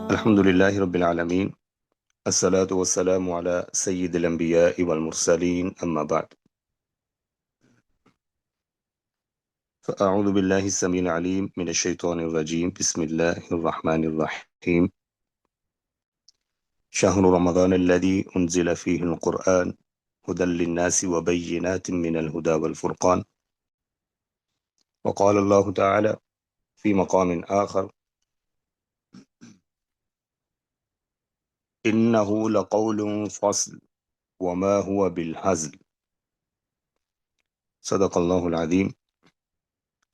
الحمد لله رب العالمين. الصلاة والسلام على سيد الأنبياء والمرسلين أما بعد. فأعوذ بالله السميع العليم من الشيطان الرجيم. بسم الله الرحمن الرحيم. شهر رمضان الذي أنزل فيه القرآن هدى للناس وبينات من الهدى والفرقان. وقال الله تعالى في مقام آخر: إنه لقول فصل وما هو بالهزل. صدق اللہ العظیم.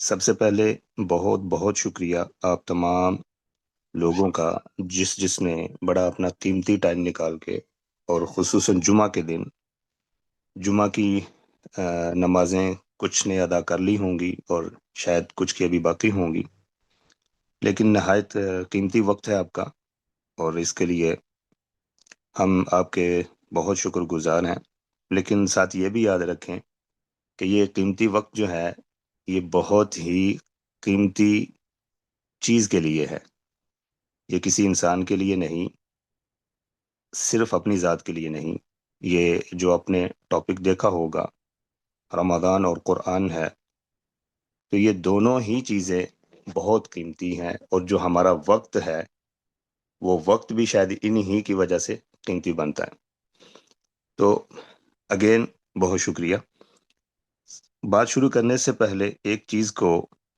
سب سے پہلے بہت بہت شکریہ آپ تمام لوگوں کا جس نے بڑا اپنا قیمتی ٹائم نکال کے اور خصوصاً جمعہ کے دن جمعہ کی نمازیں کچھ نے ادا کر لی ہوں گی اور شاید کچھ کی ابھی باقی ہوں گی، لیکن نہایت قیمتی وقت ہے آپ کا، اور اس کے لیے ہم آپ کے بہت شکر گزار ہیں۔ لیکن ساتھ یہ بھی یاد رکھیں کہ یہ قیمتی وقت جو ہے یہ بہت ہی قیمتی چیز کے لیے ہے، یہ کسی انسان کے لیے نہیں، صرف اپنی ذات کے لیے نہیں۔ یہ جو آپ نے ٹاپک دیکھا ہوگا رمضان اور قرآن ہے، تو یہ دونوں ہی چیزیں بہت قیمتی ہیں، اور جو ہمارا وقت ہے وہ وقت بھی شاید انہی کی وجہ سے قیمتی بنتا ہے۔ تو اگین بہت شکریہ۔ بات شروع کرنے سے پہلے ایک چیز کو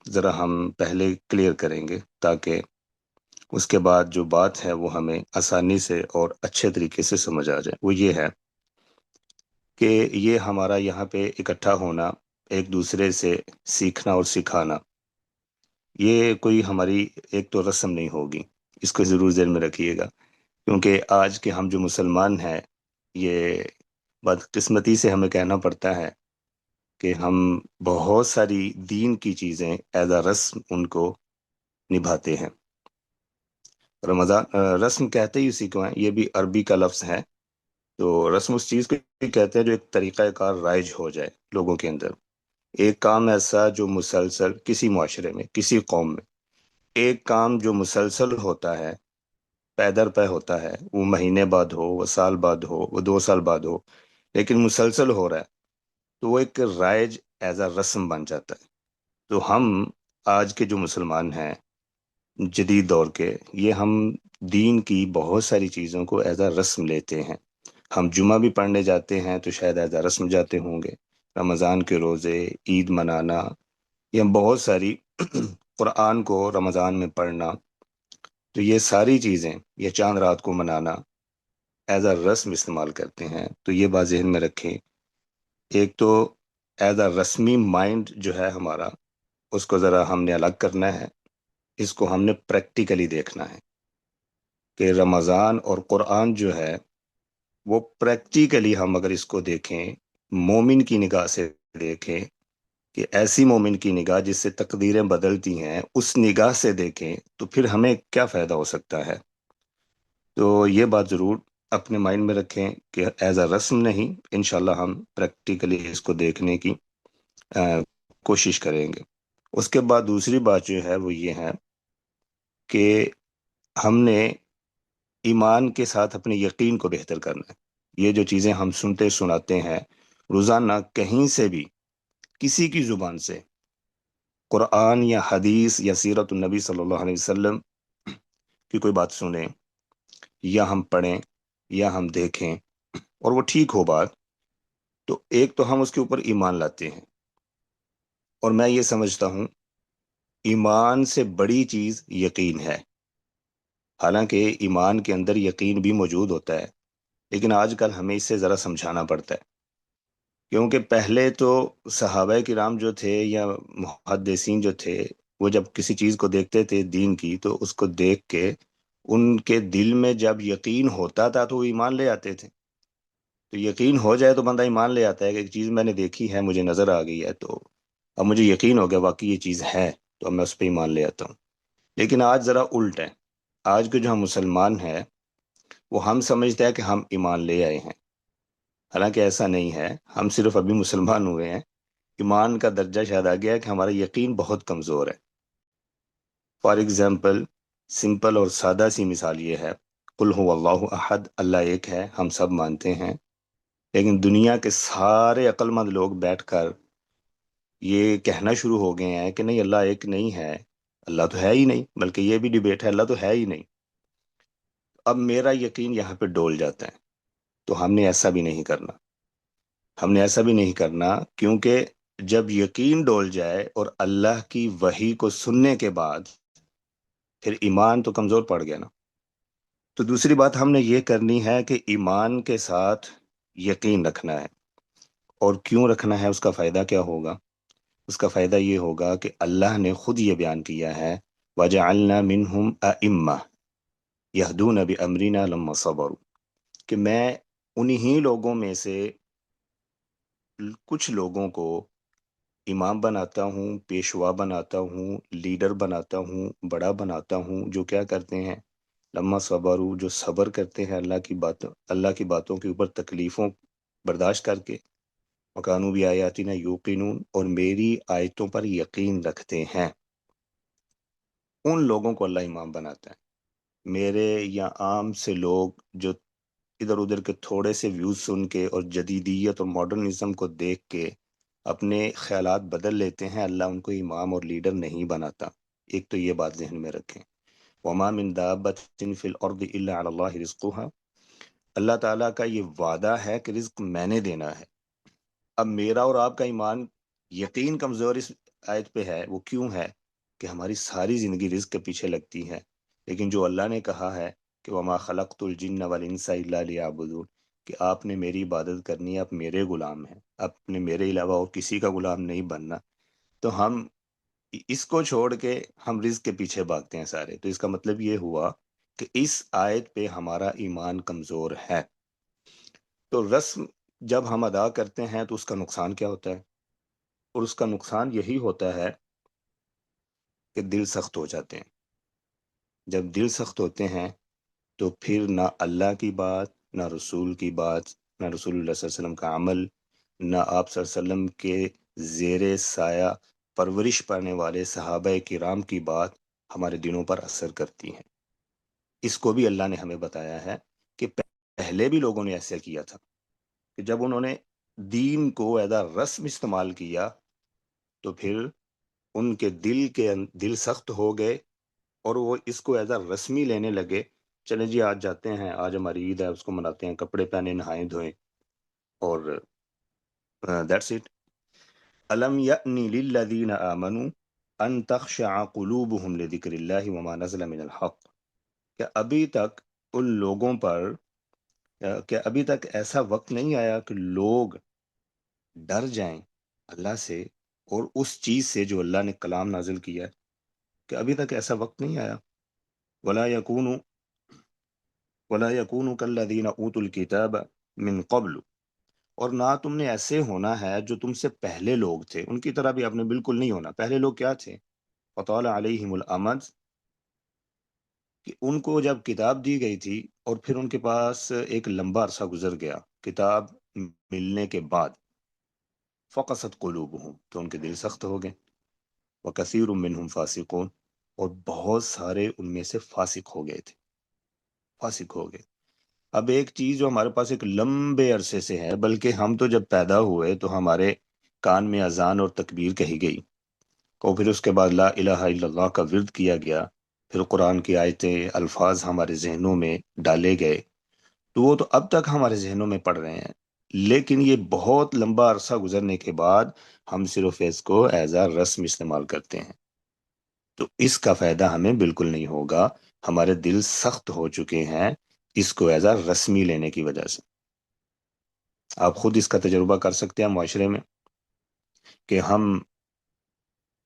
ذرا ہم پہلے کلیئر کریں گے تاکہ اس کے بعد جو بات ہے وہ ہمیں آسانی سے اور اچھے طریقے سے سمجھ آ جائے۔ وہ یہ ہے کہ یہ ہمارا یہاں پہ اکٹھا ہونا، ایک دوسرے سے سیکھنا اور سکھانا، یہ کوئی ہماری ایک تو رسم نہیں ہوگی، اس کو ضرور ذہن میں رکھیے گا، کیونکہ آج کے ہم جو مسلمان ہیں، یہ بدقسمتی سے ہمیں کہنا پڑتا ہے کہ ہم بہت ساری دین کی چیزیں ایز اے رسم ان کو نبھاتے ہیں۔ رمضان رسم کہتے ہی اسی کو ہیں، یہ بھی عربی کا لفظ ہے۔ تو رسم اس چیز کو کہتے ہیں جو ایک طریقہ کار رائج ہو جائے لوگوں کے اندر، ایک کام ایسا جو مسلسل کسی معاشرے میں، کسی قوم میں ایک کام جو مسلسل ہوتا ہے، پے در پے ہوتا ہے، وہ مہینے بعد ہو، وہ سال بعد ہو، وہ 2 سال بعد ہو، لیکن مسلسل ہو رہا ہے، تو وہ ایک رائج ایز اے رسم بن جاتا ہے۔ تو ہم آج کے جو مسلمان ہیں جدید دور کے، یہ ہم دین کی بہت ساری چیزوں کو ایز اے رسم لیتے ہیں۔ ہم جمعہ بھی پڑھنے جاتے ہیں تو شاید ایز اے رسم جاتے ہوں گے، رمضان کے روزے، عید منانا، یا بہت ساری قرآن کو رمضان میں پڑھنا، تو یہ ساری چیزیں، یہ چاند رات کو منانا ایز اے رسم استعمال کرتے ہیں۔ تو یہ بات ذہن میں رکھیں، ایک تو ایز اے رسمی مائنڈ جو ہے ہمارا، اس کو ذرا ہم نے الگ کرنا ہے، اس کو ہم نے پریکٹیکلی دیکھنا ہے کہ رمضان اور قرآن جو ہے وہ پریکٹیکلی ہم اگر اس کو دیکھیں، مومن کی نگاہ سے دیکھیں، کہ ایسی مومن کی نگاہ جس سے تقدیریں بدلتی ہیں، اس نگاہ سے دیکھیں تو پھر ہمیں کیا فائدہ ہو سکتا ہے۔ تو یہ بات ضرور اپنے مائنڈ میں رکھیں کہ ایز اے رسم نہیں، انشاءاللہ ہم پریکٹیکلی اس کو دیکھنے کی کوشش کریں گے۔ اس کے بعد دوسری بات جو ہے وہ یہ ہے کہ ہم نے ایمان کے ساتھ اپنے یقین کو بہتر کرنا ہے۔ یہ جو چیزیں ہم سنتے سناتے ہیں روزانہ، کہیں سے بھی کسی کی زبان سے قرآن یا حدیث یا سیرت النبی صلی اللہ علیہ وسلم کی کوئی بات سنیں یا ہم پڑھیں یا ہم دیکھیں اور وہ ٹھیک ہو بات، تو ایک تو ہم اس کے اوپر ایمان لاتے ہیں، اور میں یہ سمجھتا ہوں ایمان سے بڑی چیز یقین ہے۔ حالانکہ ایمان کے اندر یقین بھی موجود ہوتا ہے، لیکن آج کل ہمیں اس سے ذرا سمجھانا پڑتا ہے، کیونکہ پہلے تو صحابہ کرام جو تھے یا محدثین جو تھے، وہ جب کسی چیز کو دیکھتے تھے دین کی، تو اس کو دیکھ کے ان کے دل میں جب یقین ہوتا تھا تو وہ ایمان لے آتے تھے۔ تو یقین ہو جائے تو بندہ ایمان لے آتا ہے کہ ایک چیز میں نے دیکھی ہے، مجھے نظر آ گئی ہے، تو اب مجھے یقین ہو گیا واقعی یہ چیز ہے، تو اب میں اس پہ ایمان لے آتا ہوں۔ لیکن آج ذرا الٹ ہے، آج کے جو ہم مسلمان ہیں وہ ہم سمجھتے ہیں کہ ہم ایمان لے آئے ہیں، حالانکہ ایسا نہیں ہے، ہم صرف ابھی مسلمان ہوئے ہیں، ایمان کا درجہ شاید آ گیا ہے کہ ہمارا یقین بہت کمزور ہے۔ فار ایگزامپل، سمپل اور سادہ سی مثال یہ ہے، قل هو اللہ احد، اللہ ایک ہے، ہم سب مانتے ہیں، لیکن دنیا کے سارے عقل مند لوگ بیٹھ کر یہ کہنا شروع ہو گئے ہیں کہ نہیں، اللہ ایک نہیں ہے، اللہ تو ہے ہی نہیں، بلکہ یہ بھی ڈیبیٹ ہے، اللہ تو ہے ہی نہیں۔ اب میرا یقین یہاں پہ ڈول جاتا ہے، تو ہم نے ایسا بھی نہیں کرنا، ہم نے ایسا بھی نہیں کرنا، کیونکہ جب یقین ڈول جائے اور اللہ کی وحی کو سننے کے بعد پھر ایمان تو کمزور پڑ گیا نا۔ تو دوسری بات ہم نے یہ کرنی ہے کہ ایمان کے ساتھ یقین رکھنا ہے، اور کیوں رکھنا ہے، اس کا فائدہ کیا ہوگا؟ اس کا فائدہ یہ ہوگا کہ اللہ نے خود یہ بیان کیا ہے، وَجَعَلْنَا مِنْهُمْ أَئِمَّةً يَهْدُونَ بِأَمْرِنَا لَمَّا صَبَرُوا، کہ میں انہی لوگوں میں سے کچھ لوگوں کو امام بناتا ہوں، پیشوا بناتا ہوں، لیڈر بناتا ہوں، بڑا بناتا ہوں، جو کیا کرتے ہیں، لما صبروا، جو صبر کرتے ہیں اللہ کی باتوں کے اوپر تکلیفوں برداشت کر کے، وکانوا بآیاتنا یوقنون، اور میری آیتوں پر یقین رکھتے ہیں، ان لوگوں کو اللہ امام بناتا ہے۔ میرے یا عام سے لوگ جو ادھر ادھر کے تھوڑے سے ویوز سن کے اور جدیدیت اور ماڈرنزم کو دیکھ کے اپنے خیالات بدل لیتے ہیں، اللہ ان کو امام اور لیڈر نہیں بناتا۔ ایک تو یہ بات ذہن میں رکھیں، وما من دابۃ فی الارض الا علی اللہ رزقها، اللہ تعالیٰ کا یہ وعدہ ہے کہ رزق میں نے دینا ہے۔ اب میرا اور آپ کا ایمان، یقین کمزور اس آیت پہ ہے، وہ کیوں ہے؟ کہ ہماری ساری زندگی رزق کے پیچھے لگتی ہے، لیکن جو اللہ نے کہا ہے کہ وما خلقت الجن والانس الا لیعبدون، کہ آپ نے میری عبادت کرنی ہے، آپ میرے غلام ہیں، آپ نے میرے علاوہ اور کسی کا غلام نہیں بننا، تو ہم اس کو چھوڑ کے ہم رزق کے پیچھے بھاگتے ہیں سارے۔ تو اس کا مطلب یہ ہوا کہ اس آیت پہ ہمارا ایمان کمزور ہے۔ تو رسم جب ہم ادا کرتے ہیں تو اس کا نقصان کیا ہوتا ہے؟ اور اس کا نقصان یہی ہوتا ہے کہ دل سخت ہو جاتے ہیں۔ جب دل سخت ہوتے ہیں تو پھر نہ اللہ کی بات، نہ رسول کی بات، نہ رسول اللہ صلی اللہ علیہ وسلم کا عمل، نہ آپ صلی اللہ علیہ وسلم کے زیر سایہ پرورش پانے والے صحابہ کرام کی بات ہمارے دلوں پر اثر کرتی ہے۔ اس کو بھی اللہ نے ہمیں بتایا ہے کہ پہلے بھی لوگوں نے ایسا کیا تھا، کہ جب انہوں نے دین کو ایز اے رسم استعمال کیا تو پھر ان کے دل سخت ہو گئے، اور وہ اس کو ایز اے رسمی لینے لگے، چلیں جی آج جاتے ہیں، آج ہماری عید ہے، اس کو مناتے ہیں، کپڑے پہنے، نہائیں دھوئیں، اور دیٹس اٹ۔ الم یأنی للذین آمنوا ان تخشع قلوبهم لذکر اللہ وما نزل من الحق، کہ ابھی تک ان لوگوں پر، کہ ابھی تک ایسا وقت نہیں آیا کہ لوگ ڈر جائیں اللہ سے اور اس چیز سے جو اللہ نے کلام نازل کیا ہے، کہ ابھی تک ایسا وقت نہیں آیا۔ ولا یکونوا کالذین اوتوا الکتاب من قبل، اور نہ تم نے ایسے ہونا ہے جو تم سے پہلے لوگ تھے، ان کی طرح بھی آپ نے بالکل نہیں ہونا۔ پہلے لوگ کیا تھے؟ فطال علیہم الامد، کہ ان کو جب کتاب دی گئی تھی اور پھر ان کے پاس ایک لمبا عرصہ گزر گیا کتاب ملنے کے بعد، فقست قلوبہم، تو ان کے دل سخت ہو گئے، وکثیر منہم فاسقون، اور بہت سارے ان میں سے فاسق ہو گئے تھے، فاسق ہو گئے۔ اب ایک چیز جو ہمارے پاس ایک لمبے عرصے سے ہے، بلکہ ہم تو جب پیدا ہوئے تو ہمارے کان میں اذان اور تکبیر کہی گئی، اور پھر اس کے بعد لا الہ الا اللہ کا ورد کیا گیا، پھر قرآن کی آیتیں، الفاظ ہمارے ذہنوں میں ڈالے گئے، تو وہ تو اب تک ہمارے ذہنوں میں پڑ رہے ہیں، لیکن یہ بہت لمبا عرصہ گزرنے کے بعد ہم صرف اس کو ایز اے رسم استعمال کرتے ہیں، تو اس کا فائدہ ہمیں بالکل نہیں ہوگا۔ ہمارے دل سخت ہو چکے ہیں اس کو ایز اے رسمی لینے کی وجہ سے۔ آپ خود اس کا تجربہ کر سکتے ہیں معاشرے میں، کہ ہم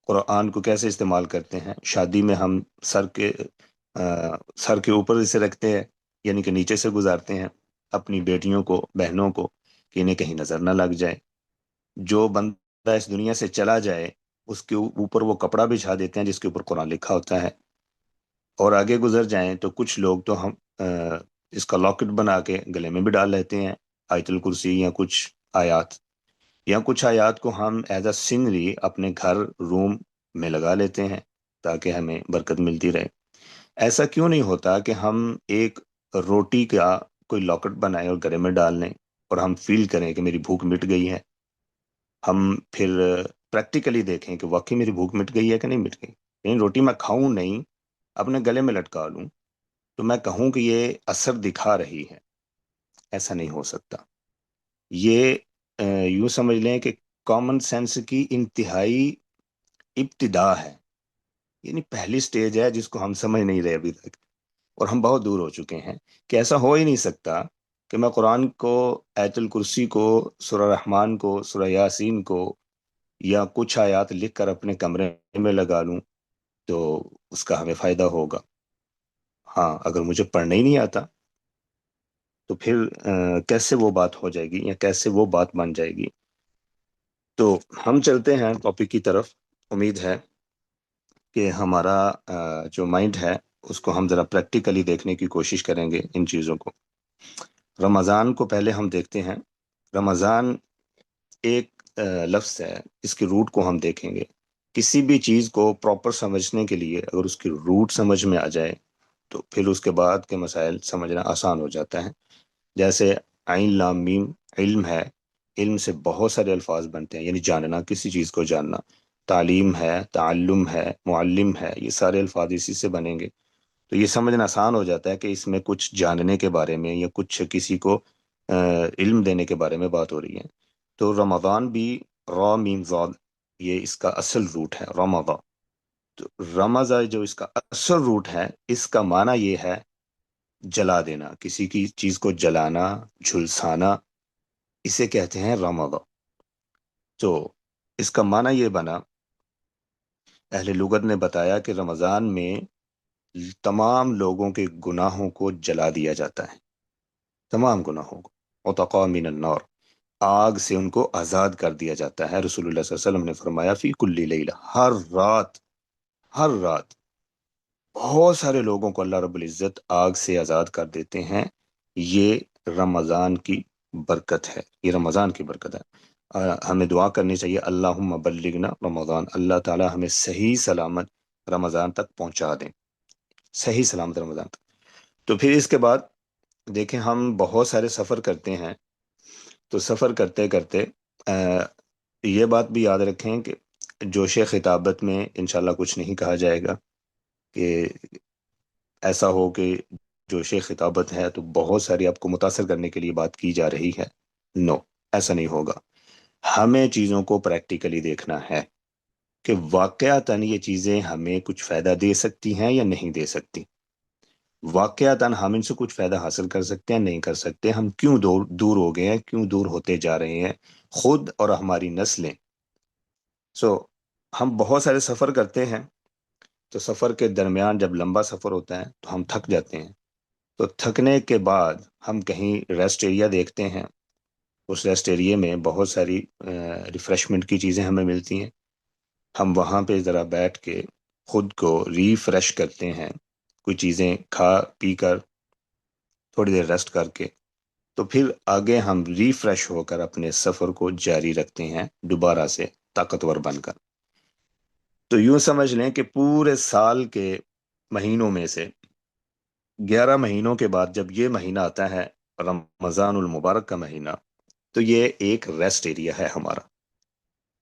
قرآن کو کیسے استعمال کرتے ہیں۔ شادی میں ہم سر کے اوپر اسے رکھتے ہیں، یعنی کہ نیچے سے گزارتے ہیں اپنی بیٹیوں کو، بہنوں کو، کہ انہیں کہیں نظر نہ لگ جائے۔ جو بندہ اس دنیا سے چلا جائے اس کے اوپر وہ کپڑا بچھا دیتے ہیں جس کے اوپر قرآن لکھا ہوتا ہے، اور آگے گزر جائیں تو کچھ لوگ تو ہم اس کا لاکٹ بنا کے گلے میں بھی ڈال لیتے ہیں، آیت الکرسی یا کچھ آیات کو ہم ایز اے سینری اپنے گھر، روم میں لگا لیتے ہیں تاکہ ہمیں برکت ملتی رہے۔ ایسا کیوں نہیں ہوتا کہ ہم ایک روٹی کا کوئی لاکٹ بنائیں اور گلے میں ڈال لیں اور ہم فیل کریں کہ میری بھوک مٹ گئی ہے؟ ہم پھر پریکٹیکلی دیکھیں کہ واقعی میری بھوک مٹ گئی ہے کہ نہیں مٹ گئی. یعنی روٹی میں کھاؤں نہیں، اپنے گلے میں لٹکا لوں تو میں کہوں کہ یہ اثر دکھا رہی ہے؟ ایسا نہیں ہو سکتا. یہ یوں سمجھ لیں کہ کامن سینس کی انتہائی ابتدا ہے، یعنی پہلی سٹیج ہے جس کو ہم سمجھ نہیں رہے ابھی تک، اور ہم بہت دور ہو چکے ہیں کہ ایسا ہو ہی نہیں سکتا کہ میں قرآن کو، آیت الکرسی کو، سورہ رحمان کو، سورہ یاسین کو یا کچھ آیات لکھ کر اپنے کمرے میں لگا لوں تو اس کا ہمیں فائدہ ہوگا. ہاں، اگر مجھے پڑھنا ہی نہیں آتا تو پھر کیسے وہ بات ہو جائے گی یا کیسے وہ بات بن جائے گی؟ تو ہم چلتے ہیں ٹاپک کی طرف. امید ہے کہ ہمارا جو مائنڈ ہے اس کو ہم ذرا پریکٹیکلی دیکھنے کی کوشش کریں گے ان چیزوں کو. رمضان کو پہلے ہم دیکھتے ہیں. رمضان ایک لفظ ہے، اس کے روٹ کو ہم دیکھیں گے. کسی بھی چیز کو پراپر سمجھنے کے لیے اگر اس کی روٹ سمجھ میں آ جائے تو پھر اس کے بعد کے مسائل سمجھنا آسان ہو جاتا ہے. جیسے عین لام میم علم ہے، علم سے بہت سارے الفاظ بنتے ہیں، یعنی جاننا، کسی چیز کو جاننا. تعلیم ہے، تعلم ہے، معلم ہے، یہ سارے الفاظ اسی سے بنیں گے. تو یہ سمجھنا آسان ہو جاتا ہے کہ اس میں کچھ جاننے کے بارے میں یا کچھ کسی کو علم دینے کے بارے میں بات ہو رہی ہے. تو رمضان بھی را میم زاد، یہ اس کا اصل روٹ ہے رمضان. تو رمضان جو اس کا اصل روٹ ہے، اس کا معنی یہ ہے جلا دینا، کسی کی چیز کو جلانا، جھلسانا، اسے کہتے ہیں رمضان. تو اس کا معنی یہ بنا، اہل لغت نے بتایا کہ رمضان میں تمام لوگوں کے گناہوں کو جلا دیا جاتا ہے، تمام گناہوں کو. عتقاء من النار، آگ سے ان کو آزاد کر دیا جاتا ہے. رسول اللہ صلی اللہ علیہ وسلم نے فرمایا فی کل لیلہ، ہر رات، ہر رات بہت سارے لوگوں کو اللہ رب العزت آگ سے آزاد کر دیتے ہیں. یہ رمضان کی برکت ہے، یہ رمضان کی برکت ہے. ہمیں دعا کرنی چاہیے اللہم بلغنا رمضان، اللہ تعالی ہمیں صحیح سلامت رمضان تک پہنچا دیں، صحیح سلامت رمضان تک. تو پھر اس کے بعد دیکھیں، ہم بہت سارے سفر کرتے ہیں. تو سفر کرتے کرتے یہ بات بھی یاد رکھیں کہ جوش خطابت میں انشاءاللہ کچھ نہیں کہا جائے گا کہ ایسا ہو کہ جوش خطابت ہے تو بہت ساری آپ کو متاثر کرنے کے لیے بات کی جا رہی ہے. نو، ایسا نہیں ہوگا. ہمیں چیزوں کو پریکٹیکلی دیکھنا ہے کہ واقعتاً یہ چیزیں ہمیں کچھ فائدہ دے سکتی ہیں یا نہیں دے سکتی. واقعتاً ہم ان سے کچھ فائدہ حاصل کر سکتے ہیں، نہیں کر سکتے. ہم کیوں دور ہو گئے ہیں، کیوں دور ہوتے جا رہے ہیں، خود اور ہماری نسلیں. ہم بہت سارے سفر کرتے ہیں. تو سفر کے درمیان جب لمبا سفر ہوتا ہے تو ہم تھک جاتے ہیں. تو تھکنے کے بعد ہم کہیں ریسٹ ایریا دیکھتے ہیں. اس ریسٹ ایریے میں بہت ساری ریفریشمنٹ کی چیزیں ہمیں ملتی ہیں. ہم وہاں پہ ذرا بیٹھ کے خود کو ریفریش کرتے ہیں، کوئی چیزیں کھا پی کر تھوڑی دیر ریسٹ کر کے. تو پھر آگے ہم ریفریش ہو کر اپنے سفر کو جاری رکھتے ہیں دوبارہ سے طاقتور بن کر. تو یوں سمجھ لیں کہ پورے سال کے مہینوں میں سے 11 مہینوں کے بعد جب یہ مہینہ آتا ہے رمضان المبارک کا مہینہ، تو یہ ایک ریسٹ ایریا ہے ہمارا.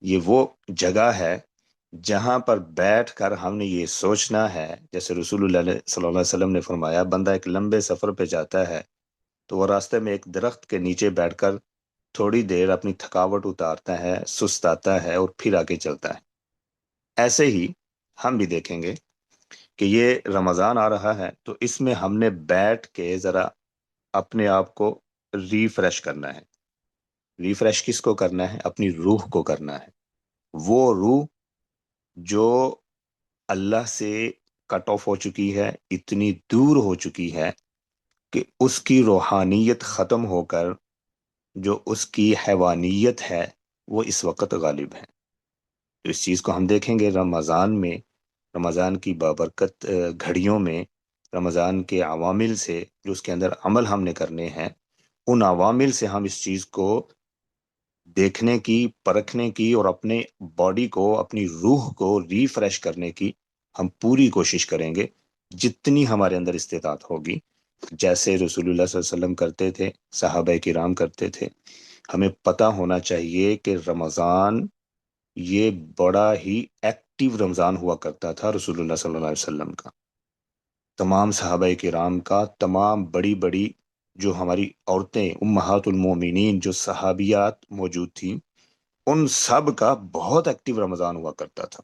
یہ وہ جگہ ہے جہاں پر بیٹھ کر ہم نے یہ سوچنا ہے، جیسے رسول اللہ صلی اللہ علیہ وسلم نے فرمایا بندہ ایک لمبے سفر پہ جاتا ہے تو وہ راستے میں ایک درخت کے نیچے بیٹھ کر تھوڑی دیر اپنی تھکاوٹ اتارتا ہے، سستاتا ہے اور پھر آگے چلتا ہے. ایسے ہی ہم بھی دیکھیں گے کہ یہ رمضان آ رہا ہے تو اس میں ہم نے بیٹھ کے ذرا اپنے آپ کو ریفریش کرنا ہے. ریفریش کس کو کرنا ہے؟ اپنی روح کو کرنا ہے. وہ روح جو اللہ سے کٹ آف ہو چکی ہے، اتنی دور ہو چکی ہے کہ اس کی روحانیت ختم ہو کر جو اس کی حیوانیت ہے وہ اس وقت غالب ہے. تو اس چیز کو ہم دیکھیں گے رمضان میں، رمضان کی بابرکت گھڑیوں میں، رمضان کے عوامل سے جو اس کے اندر عمل ہم نے کرنے ہیں، ان عوامل سے ہم اس چیز کو دیکھنے کی، پرکھنے کی اور اپنے باڈی کو، اپنی روح کو ریفریش کرنے کی ہم پوری کوشش کریں گے. جتنی ہمارے اندر استطاعت ہوگی، جیسے رسول اللہ صلی اللہ علیہ وسلم کرتے تھے، صحابہ کرام کرتے تھے، ہمیں پتہ ہونا چاہیے کہ رمضان یہ بڑا ہی ایکٹیو رمضان ہوا کرتا تھا رسول اللہ صلی اللہ علیہ وسلم کا، تمام صحابہ کرام کا، تمام بڑی بڑی جو ہماری عورتیں امہات المومنین جو صحابیات موجود تھیں، ان سب کا بہت ایکٹیو رمضان ہوا کرتا تھا۔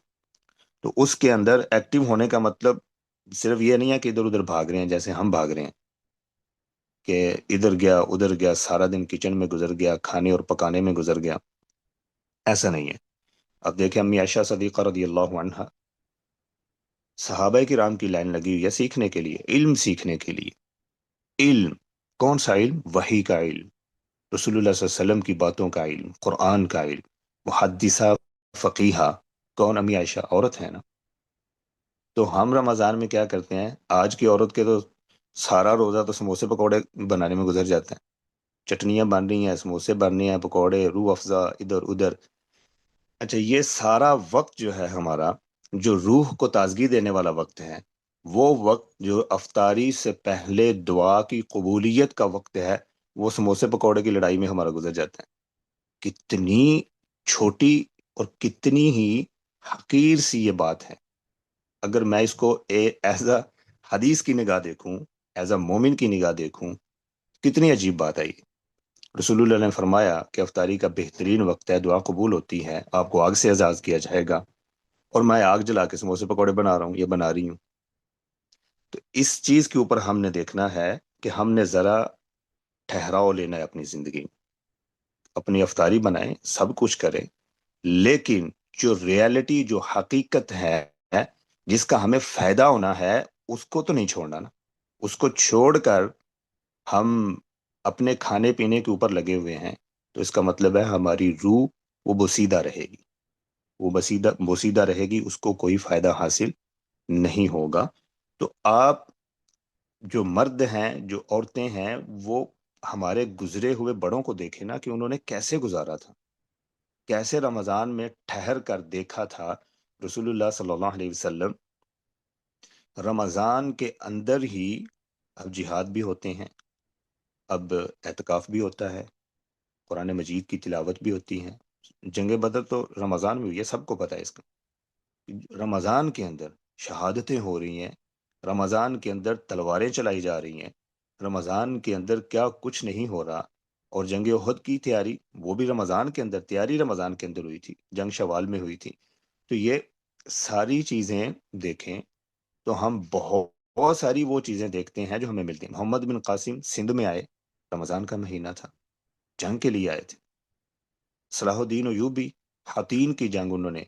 تو اس کے اندر ایکٹیو ہونے کا مطلب صرف یہ نہیں ہے کہ ادھر ادھر بھاگ رہے ہیں جیسے ہم بھاگ رہے ہیں، کہ ادھر گیا ادھر گیا، سارا دن کچن میں گزر گیا، کھانے اور پکانے میں گزر گیا، ایسا نہیں ہے۔ اب دیکھیں امی عائشہ صدیقہ رضی اللہ عنہا، صحابہ کرام کی لائن لگی ہوئی ہے سیکھنے کے لیے، علم سیکھنے کے لیے۔ علم کون سا علم؟ وحی کا علم، رسول اللہ صلی اللہ علیہ وسلم کی باتوں کا علم، قرآن کا علم، محدثہ فقیہہ، کون؟ امی عائشہ، عورت ہے نا۔ تو ہم رمضان میں کیا کرتے ہیں؟ آج کی عورت کے تو سارا روزہ تو سموسے پکوڑے بنانے میں گزر جاتا ہے، چٹنیاں بن رہی ہیں، سموسے بن رہے ہیں، پکوڑے، روح افزا، ادھر ادھر۔ اچھا، یہ سارا وقت جو ہے ہمارا، جو روح کو تازگی دینے والا وقت ہے، وہ وقت جو افطاری سے پہلے دعا کی قبولیت کا وقت ہے، وہ سموسے پکوڑے کی لڑائی میں ہمارا گزر جاتا ہے۔ کتنی چھوٹی اور کتنی ہی حقیر سی یہ بات ہے، اگر میں اس کو ایز اے حدیث کی نگاہ دیکھوں، ایز اے مومن کی نگاہ دیکھوں، کتنی عجیب بات ہے یہ۔ رسول اللہ نے فرمایا کہ افطاری کا بہترین وقت ہے، دعا قبول ہوتی ہے، آپ کو آگ سے اعزاز کیا جائے گا، اور میں آگ جلا کے سموسے پکوڑے بنا رہا ہوں، یہ بنا رہی ہوں۔ تو اس چیز کے اوپر ہم نے دیکھنا ہے کہ ہم نے ذرا ٹھہراؤ لینا ہے اپنی زندگی میں، اپنی افطاری بنائیں، سب کچھ کریں، لیکن جو ریالٹی، جو حقیقت ہے، جس کا ہمیں فائدہ ہونا ہے، اس کو تو نہیں چھوڑنا نا۔ اس کو چھوڑ کر ہم اپنے کھانے پینے کے اوپر لگے ہوئے ہیں، تو اس کا مطلب ہے ہماری روح وہ بوسیدہ رہے گی، وہ بوسیدہ رہے گی، اس کو کوئی فائدہ حاصل نہیں ہوگا۔ تو آپ جو مرد ہیں، جو عورتیں ہیں، وہ ہمارے گزرے ہوئے بڑوں کو دیکھیں نا کہ انہوں نے کیسے گزارا تھا، کیسے رمضان میں ٹھہر کر دیکھا تھا۔ رسول اللہ صلی اللہ علیہ وسلم رمضان کے اندر ہی، اب جہاد بھی ہوتے ہیں، اب اعتکاف بھی ہوتا ہے، قرآن مجید کی تلاوت بھی ہوتی ہے، جنگ بدر تو رمضان میں ہوئی ہے، سب کو پتہ ہے اس کا۔ رمضان کے اندر شہادتیں ہو رہی ہیں، رمضان کے اندر تلواریں چلائی جا رہی ہیں، رمضان کے اندر کیا کچھ نہیں ہو رہا۔ اور جنگ احد کی تیاری وہ بھی رمضان کے اندر، تیاری رمضان کے اندر ہوئی تھی، جنگ شوال میں ہوئی تھی۔ تو یہ ساری چیزیں دیکھیں تو ہم بہت بہت ساری وہ چیزیں دیکھتے ہیں جو ہمیں ملتی ہیں۔ محمد بن قاسم سندھ میں آئے، رمضان کا مہینہ تھا، جنگ کے لیے آئے تھے۔ صلاح الدین ایوبی، حطین کی جنگ انہوں نے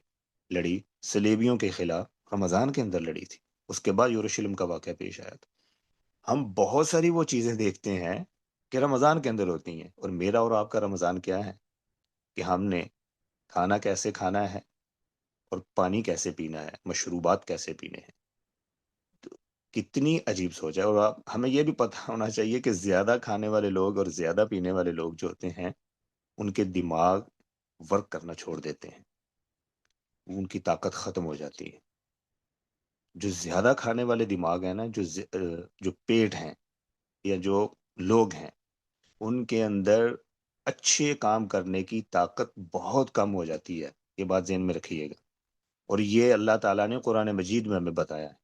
لڑی، صلیبیوں کے خلاف، رمضان کے اندر لڑی تھی۔ اس کے بعد یروشلم کا واقعہ پیش آیا تھا۔ ہم بہت ساری وہ چیزیں دیکھتے ہیں کہ رمضان کے اندر ہوتی ہیں، اور میرا اور آپ کا رمضان کیا ہے کہ ہم نے کھانا کیسے کھانا ہے، اور پانی کیسے پینا ہے، مشروبات کیسے پینے ہیں۔ تو کتنی عجیب سوچ ہے۔ اور ہمیں یہ بھی پتہ ہونا چاہیے کہ زیادہ کھانے والے لوگ اور زیادہ پینے والے لوگ جو ہوتے ہیں، ان کے دماغ ورک کرنا چھوڑ دیتے ہیں، ان کی طاقت ختم ہو جاتی ہے۔ جو زیادہ کھانے والے دماغ ہیں نا، جو پیٹ ہیں یا جو لوگ ہیں، ان کے اندر اچھے کام کرنے کی طاقت بہت کم ہو جاتی ہے، یہ بات ذہن میں رکھیے گا۔ اور یہ اللہ تعالیٰ نے قرآن مجید میں ہمیں بتایا ہے۔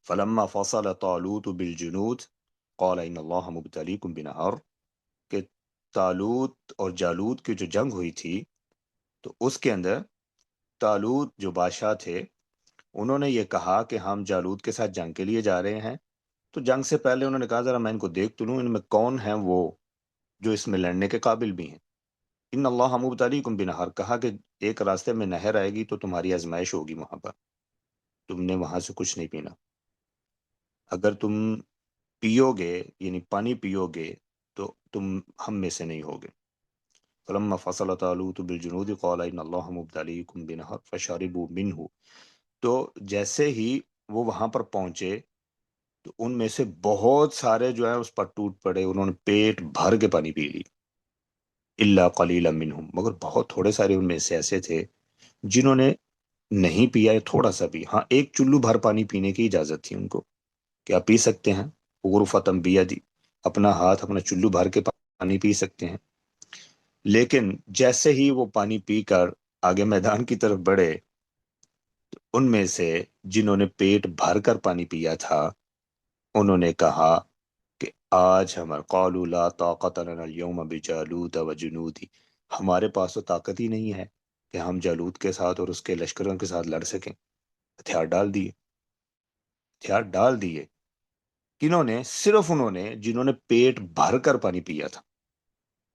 فلما فصل طالوت بالجنود قال ان اللہ مبتلیکم بنہر، کہ طالوت اور جالوت کی جو جنگ ہوئی تھی، تو اس کے اندر طالوت جو بادشاہ تھے، انہوں نے یہ کہا کہ ہم جالوت کے ساتھ جنگ کے لیے جا رہے ہیں۔ تو جنگ سے پہلے انہوں نے کہا ذرا میں ان کو دیکھ تو لوں، ان میں کون ہیں وہ جو اس میں لڑنے کے قابل بھی ہیں۔ ان اللہ مبتلیکم بنہر، کہا کہ ایک راستے میں نہر آئے گی تو تمہاری آزمائش ہوگی، وہاں پر تم نے وہاں سے کچھ نہیں پینا، اگر تم پیو گے یعنی پانی پیو گے تو تم ہم میں سے نہیں ہوگے۔ فلما فصل طالوت بالجنود قال ان اللہ مبتلیکم بنہر فشربوا منہ، تو جیسے ہی وہ وہاں پر پہنچے تو ان میں سے بہت سارے جو ہیں اس پر ٹوٹ پڑے، انہوں نے پیٹ بھر کے پانی پی لی۔ الا قلیلا منہم، مگر بہت تھوڑے سارے ان میں سے ایسے تھے جنہوں نے نہیں پیا ہے تھوڑا سا بھی، ہاں ایک چلو بھر پانی پینے کی اجازت تھی ان کو کہ آپ پی سکتے ہیں، غرفتم بیدی، اپنا ہاتھ اپنا چلو بھر کے پانی پی سکتے ہیں۔ لیکن جیسے ہی وہ پانی پی کر آگے میدان کی طرف بڑھے، ان میں سے جنہوں نے پیٹ بھر کر پانی پیا تھا انہوں نے کہا کہ آج ہمارا قالوا لا طاقت لنا اليوم بجالوت وجنودی، ہمارے پاس تو طاقت ہی نہیں ہے کہ ہم جالوت کے ساتھ اور اس کے لشکروں کے ساتھ لڑ سکیں۔ ہتھیار ڈال دیے، ہتھیار ڈال دیے۔ کنہوں نے؟ صرف انہوں نے جنہوں نے پیٹ بھر کر پانی پیا تھا،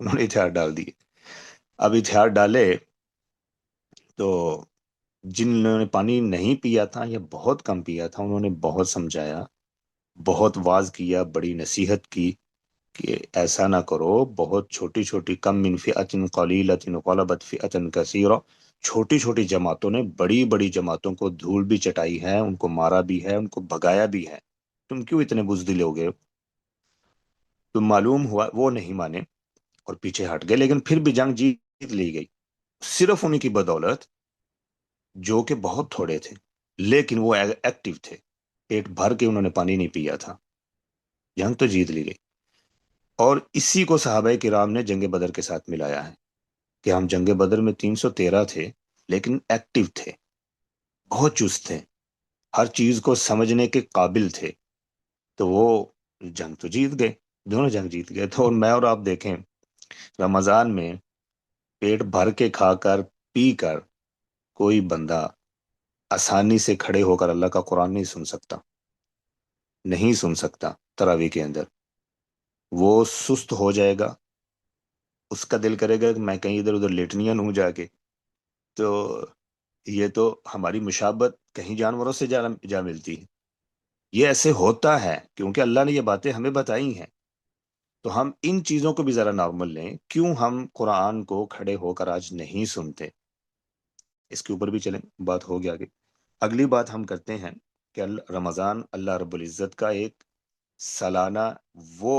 انہوں نے ہتھیار ڈال دیے۔ اب ہتھیار ڈالے تو جنہوں نے پانی نہیں پیا تھا یا بہت کم پیا تھا انہوں نے بہت سمجھایا، بہت واز کیا، بڑی نصیحت کی کہ ایسا نہ کرو، بہت چھوٹی چھوٹی، کم من فئۃ قلیلۃ غلبت فئۃ کثیرہ، چھوٹی چھوٹی جماعتوں نے بڑی بڑی جماعتوں کو دھول بھی چٹائی ہے، ان کو مارا بھی ہے، ان کو بھگایا بھی ہے، تم کیوں اتنے بزدل ہو گئے؟ تو معلوم ہوا وہ نہیں مانے اور پیچھے ہٹ گئے، لیکن پھر بھی جنگ جیت لی گئی، صرف انہیں کی بدولت، جو کہ بہت تھوڑے تھے لیکن وہ ایکٹیو تھے، پیٹ بھر کے انہوں نے پانی نہیں پیا تھا، جنگ تو جیت لی گئی۔ اور اسی کو صحابہ کرام نے جنگ بدر کے ساتھ ملایا ہے کہ ہم جنگ بدر میں 313 تھے لیکن ایکٹیو تھے، بہت چست تھے، ہر چیز کو سمجھنے کے قابل تھے، تو وہ جنگ تو جیت گئے، دونوں جنگ جیت گئے۔ تو میں اور آپ دیکھیں رمضان میں پیٹ بھر کے کھا کر پی کر کوئی بندہ آسانی سے کھڑے ہو کر اللہ کا قرآن نہیں سن سکتا، نہیں سن سکتا تراویح کے اندر، وہ سست ہو جائے گا، اس کا دل کرے گا کہ میں کہیں ادھر ادھر لیٹنیا ہوں جا کے۔ تو یہ تو ہماری مشابت کہیں جانوروں سے جا ملتی ہے، یہ ایسے ہوتا ہے کیونکہ اللہ نے یہ باتیں ہمیں بتائی ہیں، تو ہم ان چیزوں کو بھی ذرا نارمل لیں، کیوں ہم قرآن کو کھڑے ہو کر آج نہیں سنتے؟ اس کے اوپر بھی چلیں، بات ہو گیا آگے۔ اگلی بات ہم کرتے ہیں کہ رمضان اللہ رب العزت کا ایک سالانہ وہ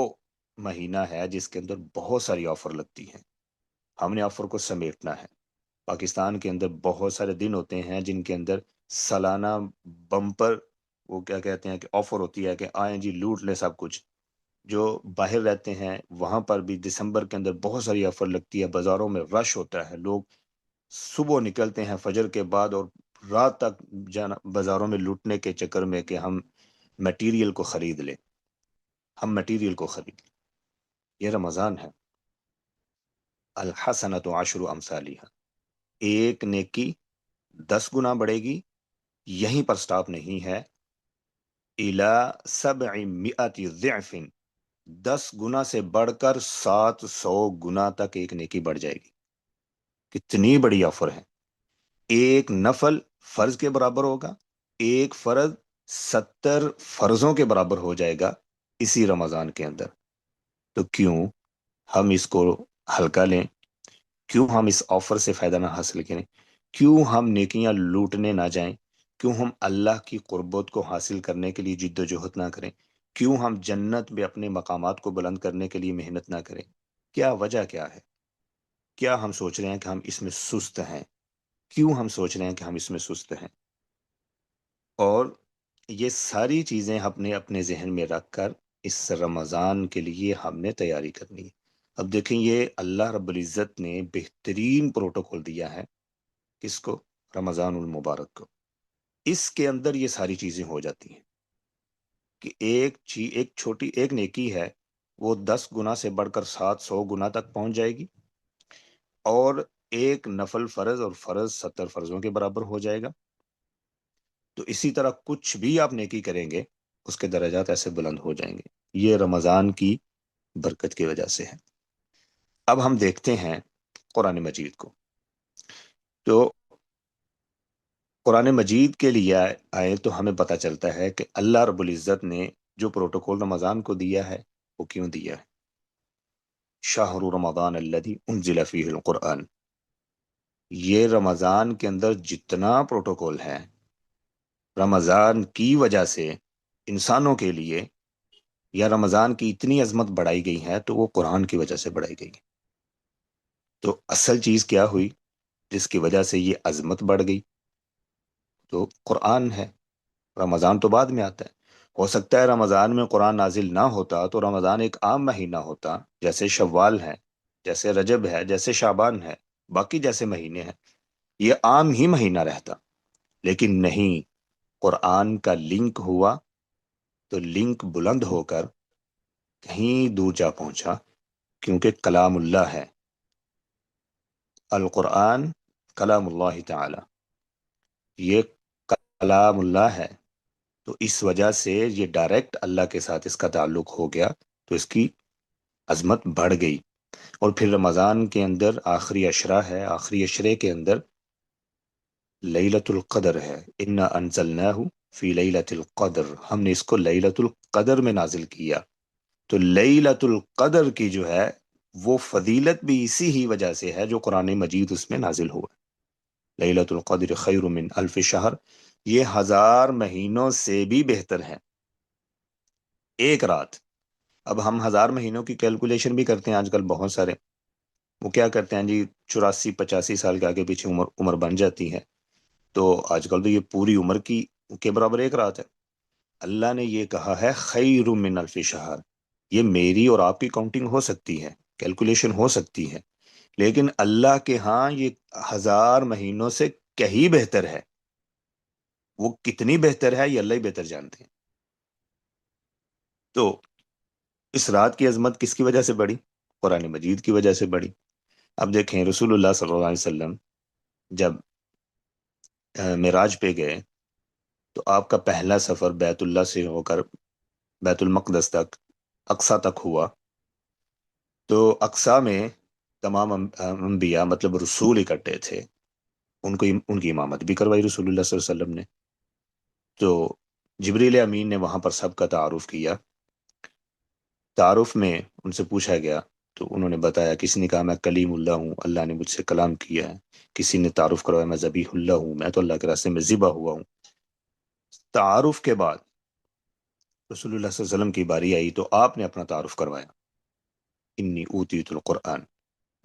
مہینہ ہے جس کے اندر بہت ساری آفر لگتی ہیں، ہم نے آفر کو سمیٹنا ہے۔ پاکستان کے اندر بہت سارے دن ہوتے ہیں جن کے اندر سالانہ بمپر، وہ کیا کہتے ہیں کہ آفر ہوتی ہے کہ آئیں جی لوٹ لیں سب کچھ۔ جو باہر رہتے ہیں وہاں پر بھی دسمبر کے اندر بہت ساری آفر لگتی ہے، بازاروں میں رش ہوتا ہے، لوگ صبح نکلتے ہیں فجر کے بعد اور رات تک جانا بازاروں میں لوٹنے کے چکر میں کہ ہم میٹیریل کو خرید لیں، ہم میٹیریل کو خرید لیں۔ یہ رمضان ہے، الحسنۃ عشر امثالها، ایک نیکی 10 گنا بڑھے گی، یہیں پر سٹاپ نہیں ہے، الی 700 ضعف، 10 گنا سے بڑھ کر 700 گنا تک ایک نیکی بڑھ جائے گی۔ کتنی بڑی آفر ہے! ایک نفل فرض کے برابر ہوگا، ایک فرض 70 فرضوں کے برابر ہو جائے گا اسی رمضان کے اندر۔ تو کیوں ہم اس کو ہلکا لیں؟ کیوں ہم اس آفر سے فائدہ نہ حاصل کریں؟ کیوں ہم نیکیاں لوٹنے نہ جائیں؟ کیوں ہم اللہ کی قربت کو حاصل کرنے کے لیے جد و جہد نہ کریں؟ کیوں ہم جنت میں اپنے مقامات کو بلند کرنے کے لیے محنت نہ کریں؟ کیا وجہ کیا ہے؟ کیا ہم سوچ رہے ہیں کہ ہم اس میں سست ہیں؟ کیوں ہم سوچ رہے ہیں کہ ہم اس میں سست ہیں؟ اور یہ ساری چیزیں اپنے اپنے ذہن میں رکھ کر اس رمضان کے لیے ہم نے تیاری کرنی ہے۔ اب دیکھیں یہ اللہ رب العزت نے بہترین پروٹوکول دیا ہے، کس کو؟ رمضان المبارک کو۔ اس کے اندر یہ ساری چیزیں ہو جاتی ہیں کہ ایک چھوٹی ایک نیکی ہے، وہ 10 گنا سے بڑھ کر 700 گنا تک پہنچ جائے گی، اور ایک نفل فرض اور فرض 70 فرضوں کے برابر ہو جائے گا۔ تو اسی طرح کچھ بھی آپ نیکی کریں گے اس کے درجات ایسے بلند ہو جائیں گے، یہ رمضان کی برکت کی وجہ سے ہے۔ اب ہم دیکھتے ہیں قرآن مجید کو، تو قرآن مجید کے لیے آئے تو ہمیں پتہ چلتا ہے کہ اللہ رب العزت نے جو پروٹوکول رمضان کو دیا ہے وہ کیوں دیا ہے۔ شہر رمضان الذی انزل فیہ القرآن، یہ رمضان کے اندر جتنا پروٹوکول ہے رمضان کی وجہ سے انسانوں کے لیے، یا رمضان کی اتنی عظمت بڑھائی گئی ہے تو وہ قرآن کی وجہ سے بڑھائی گئی ہے۔ تو اصل چیز کیا ہوئی جس کی وجہ سے یہ عظمت بڑھ گئی؟ تو قرآن ہے، رمضان تو بعد میں آتا ہے۔ ہو سکتا ہے رمضان میں قرآن نازل نہ ہوتا تو رمضان ایک عام مہینہ ہوتا، جیسے شوال ہے، جیسے رجب ہے، جیسے شعبان ہے، باقی جیسے مہینے ہیں، یہ عام ہی مہینہ رہتا۔ لیکن نہیں، قرآن کا لنک ہوا تو لنک بلند ہو کر کہیں دور جا پہنچا، کیونکہ کلام اللہ ہے، القرآن کلام اللہ تعالی، یہ کلام اللہ ہے، تو اس وجہ سے یہ ڈائریکٹ اللہ کے ساتھ اس کا تعلق ہو گیا، تو اس کی عظمت بڑھ گئی۔ اور پھر رمضان کے اندر آخری عشرہ ہے، آخری عشرے کے اندر لیلۃ القدر ہے، انا انزلناہ فی لیلۃ القدر، ہم نے اس کو لیلۃ القدر میں نازل کیا۔ تو لیلۃ القدر کی جو ہے وہ فضیلت بھی اسی ہی وجہ سے ہے جو قرآن مجید اس میں نازل ہوا۔ لیلۃ القدر خیر من الف شہر، یہ 1000 مہینوں سے بھی بہتر ہے ایک رات۔ اب ہم 1000 مہینوں کی کیلکولیشن بھی کرتے ہیں آج کل بہت سارے، وہ کیا کرتے ہیں جی 84 85 سال کے آگے پیچھے عمر بن جاتی ہے، تو آج کل تو یہ پوری عمر کی کے برابر ایک رات ہے۔ اللہ نے یہ کہا ہے خیر من الف شہر، یہ میری اور آپ کی کاؤنٹنگ ہو سکتی ہے، کیلکولیشن ہو سکتی ہے، لیکن اللہ کے ہاں یہ 1000 مہینوں سے کہیں بہتر ہے۔ وہ کتنی بہتر ہے یہ اللہ ہی بہتر جانتے ہیں۔ تو اس رات کی عظمت کس کی وجہ سے بڑھی؟ قرآن مجید کی وجہ سے بڑھی۔ اب دیکھیں رسول اللہ صلی اللہ علیہ وسلم جب معراج پہ گئے تو آپ کا پہلا سفر بیت اللہ سے ہو کر بیت المقدس تک، اقصی تک ہوا۔ تو اقصی میں تمام انبیاء مطلب رسول اکٹھے تھے، ان کی امامت بھی کروائی رسول اللہ صلی اللہ علیہ وسلم نے۔ تو جبریل امین نے وہاں پر سب کا تعارف کیا۔ تعارف میں ان سے پوچھا گیا تو انہوں نے بتایا، کسی نے کہا میں کلیم اللہ ہوں، اللہ نے مجھ سے کلام کیا ہے، کسی نے تعارف کروایا میں ذبیح اللہ ہوں، میں تو اللہ کے راستے میں ذبح ہوا ہوں۔ تعارف کے بعد رسول اللہ صلی اللہ علیہ وسلم کی باری آئی تو آپ نے اپنا تعارف کروایا، انی اوتیت القرآن،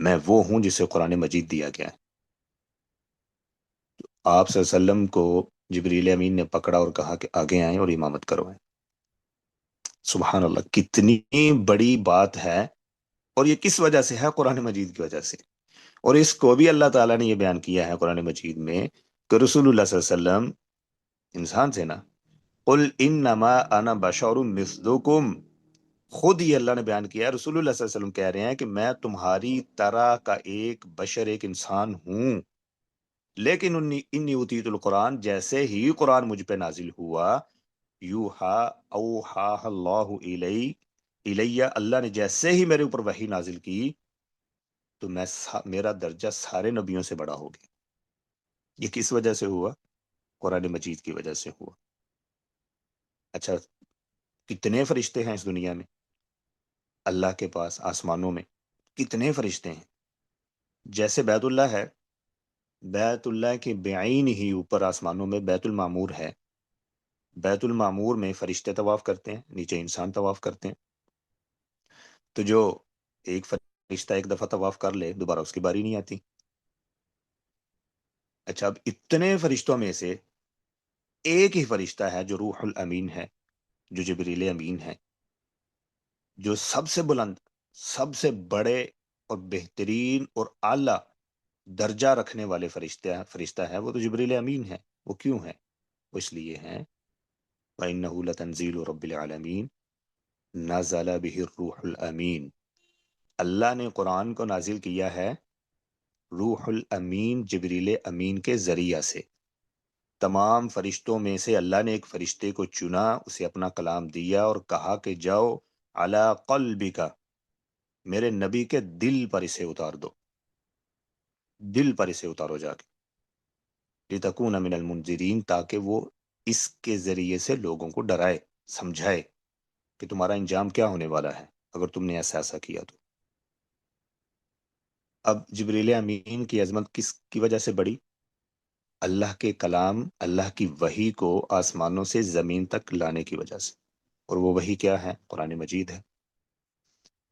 میں وہ ہوں جسے قرآن مجید دیا گیا ہے۔ آپ صلی اللہ علیہ وسلم کو جبریل امین نے پکڑا اور کہا کہ آگے آئیں اور امامت کروائیں۔ سبحان اللہ، کتنی بڑی بات ہے، اور یہ کس وجہ سے ہے؟ قرآن مجید کی وجہ سے۔ اور اس کو بھی اللہ تعالیٰ نے یہ بیان کیا ہے قرآن مجید میں کہ رسول اللہ صلی اللہ علیہ وسلم انسان سے نا، قل انما انا بشر مثلکم، خود یہ اللہ نے بیان کیا ہے، رسول اللہ صلی اللہ علیہ وسلم کہہ رہے ہیں کہ میں تمہاری طرح کا ایک بشر، ایک انسان ہوں، لیکن انی اوتیت القرآن، جیسے ہی قرآن مجھ پہ نازل ہوا، یوحا اوحا اللہ الیہ، اللہ نے جیسے ہی میرے اوپر وحی نازل کی تو میرا درجہ سارے نبیوں سے بڑا ہو گیا۔ یہ کس وجہ سے ہوا؟ قرآن مجید کی وجہ سے ہوا۔ اچھا، کتنے فرشتے ہیں اس دنیا میں؟ اللہ کے پاس آسمانوں میں کتنے فرشتے ہیں؟ جیسے بیت اللہ ہے، بیت اللہ کے بعین ہی اوپر آسمانوں میں بیت المعمور ہے، بیت المعمور میں فرشتے طواف کرتے ہیں، نیچے انسان طواف کرتے ہیں۔ تو جو ایک فرشتہ ایک دفعہ طواف کر لے دوبارہ اس کی باری نہیں آتی۔ اچھا، اب اتنے فرشتوں میں سے ایک ہی فرشتہ ہے جو روح الامین ہے، جو جبریل امین ہے، جو سب سے بلند، سب سے بڑے اور بہترین اور اعلیٰ درجہ رکھنے والے فرشتہ ہے، وہ تو جبریل امین ہے۔ وہ کیوں ہے؟ وہ اس لیے ہے وَإِنَّهُ لَتَنزِيلُ رَبِّ الْعَالَمِينَ نَزَلَ بِهِ الرُّوحُ الْأَمِينُ، اللہ نے قرآن کو نازل کیا ہے روح الامین، جبریل امین کے ذریعہ سے۔ تمام فرشتوں میں سے اللہ نے ایک فرشتے کو چنا، اسے اپنا کلام دیا اور کہا کہ جاؤ علی قلبک، میرے نبی کے دل پر اسے اتار دو، دل پر اسے اتارو جا کے، لتکون من المنذرین، تاکہ وہ اس کے ذریعے سے لوگوں کو ڈرائے، سمجھائے کہ تمہارا انجام کیا ہونے والا ہے اگر تم نے ایسا کیا تو۔ اب جبریل امین کی عظمت کس کی وجہ سے بڑھی؟ اللہ کے کلام، اللہ کی وحی کو آسمانوں سے زمین تک لانے کی وجہ سے۔ اور وہ وحی کیا ہے؟ قرآن مجید ہے۔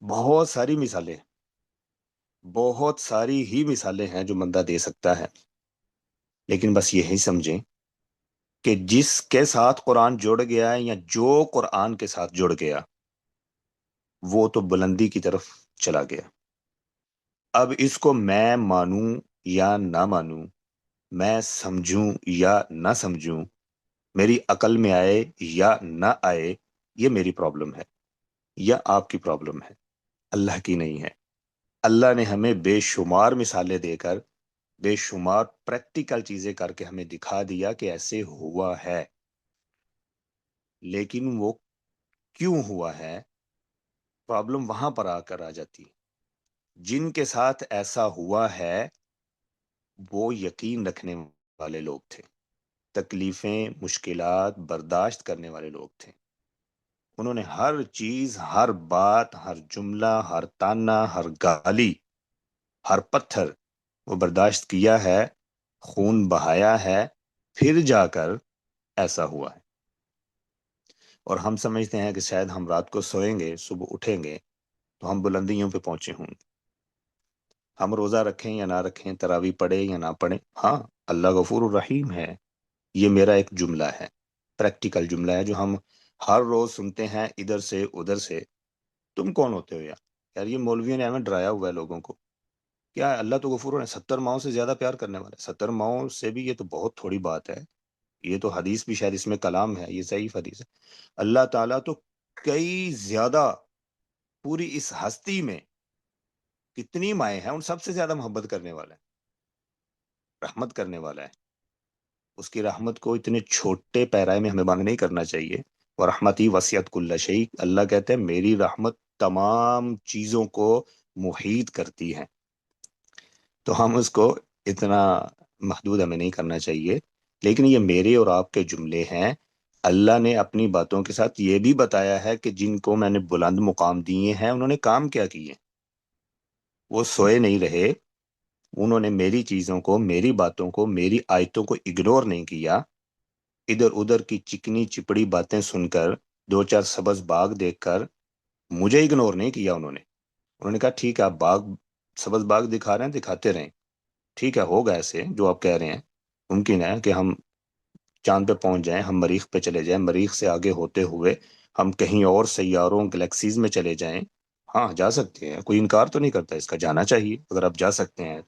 بہت ساری مثالیں، بہت ساری ہی مثالیں ہیں جو بندہ دے سکتا ہے، لیکن بس یہی سمجھیں کہ جس کے ساتھ قرآن جڑ گیا ہے یا جو قرآن کے ساتھ جڑ گیا وہ تو بلندی کی طرف چلا گیا. اب اس کو میں مانوں یا نہ مانوں، میں سمجھوں یا نہ سمجھوں، میری عقل میں آئے یا نہ آئے، یہ میری پرابلم ہے یا آپ کی پرابلم ہے، اللہ کی نہیں ہے. اللہ نے ہمیں بے شمار مثالیں دے کر، بے شمار پریکٹیکل چیزیں کر کے ہمیں دکھا دیا کہ ایسے ہوا ہے. لیکن وہ کیوں ہوا ہے، پرابلم وہاں پر آ کر آ جاتی ہے. جن کے ساتھ ایسا ہوا ہے وہ یقین رکھنے والے لوگ تھے، تکلیفیں مشکلات برداشت کرنے والے لوگ تھے. انہوں نے ہر چیز، ہر بات، ہر جملہ، ہر تانا، ہر گالی، ہر پتھر وہ برداشت کیا ہے، خون بہایا ہے، پھر جا کر ایسا ہوا ہے. اور ہم سمجھتے ہیں کہ شاید ہم رات کو سوئیں گے، صبح اٹھیں گے تو ہم بلندیوں پہ پہنچے ہوں گے. ہم روزہ رکھیں یا نہ رکھیں، تراویح پڑھیں یا نہ پڑھیں، ہاں اللہ غفور الرحیم ہے. یہ میرا ایک جملہ ہے، پریکٹیکل جملہ ہے جو ہم ہر روز سنتے ہیں ادھر سے ادھر سے. تم کون ہوتے ہو یار؟ یار یہ مولویوں نے ہمیں ڈرایا ہوا ہے لوگوں کو. کیا ہے؟ اللہ تو غفور ہے، 70 ماؤں سے زیادہ پیار کرنے والا ہے. 70 ماؤں سے بھی یہ تو بہت تھوڑی بات ہے. یہ تو حدیث بھی شاید اس میں کلام ہے، یہ صحیح حدیث ہے. اللہ تعالیٰ تو کئی زیادہ، پوری اس ہستی میں کتنی مائیں ہیں، ان سب سے زیادہ محبت کرنے والا ہے، رحمت کرنے والا ہے. اس کی رحمت کو اتنے چھوٹے پیرائے میں ہمیں بند نہیں کرنا چاہیے. اور رحمتی وسعت کل شیء، اللہ کہتے ہیں میری رحمت تمام چیزوں کو محیط کرتی ہے. تو ہم اس کو اتنا محدود ہمیں نہیں کرنا چاہیے. لیکن یہ میرے اور آپ کے جملے ہیں. اللہ نے اپنی باتوں کے ساتھ یہ بھی بتایا ہے کہ جن کو میں نے بلند مقام دیے ہیں انہوں نے کام کیا کیے. وہ سوئے نہیں رہے، انہوں نے میری چیزوں کو، میری باتوں کو، میری آیتوں کو اگنور نہیں کیا. ادھر ادھر کی چکنی چپڑی باتیں سن کر، دو چار سبز باغ دیکھ کر مجھے اگنور نہیں کیا. انہوں نے کہا ٹھیک ہے آپ باغ، سبز باغ دکھا رہے ہیں، دکھاتے رہیں، ٹھیک ہے ہوگا ایسے جو آپ کہہ رہے ہیں. ممکن ہے کہ ہم چاند پہ پہنچ جائیں، ہم مریخ پہ چلے جائیں، مریخ سے آگے ہوتے ہوئے ہم کہیں اور سیاروں گلیکسیز میں چلے جائیں. ہاں جا سکتے ہیں، کوئی انکار تو نہیں کرتا اس کا، جانا چاہیے اگر آپ جا سکتے ہیں.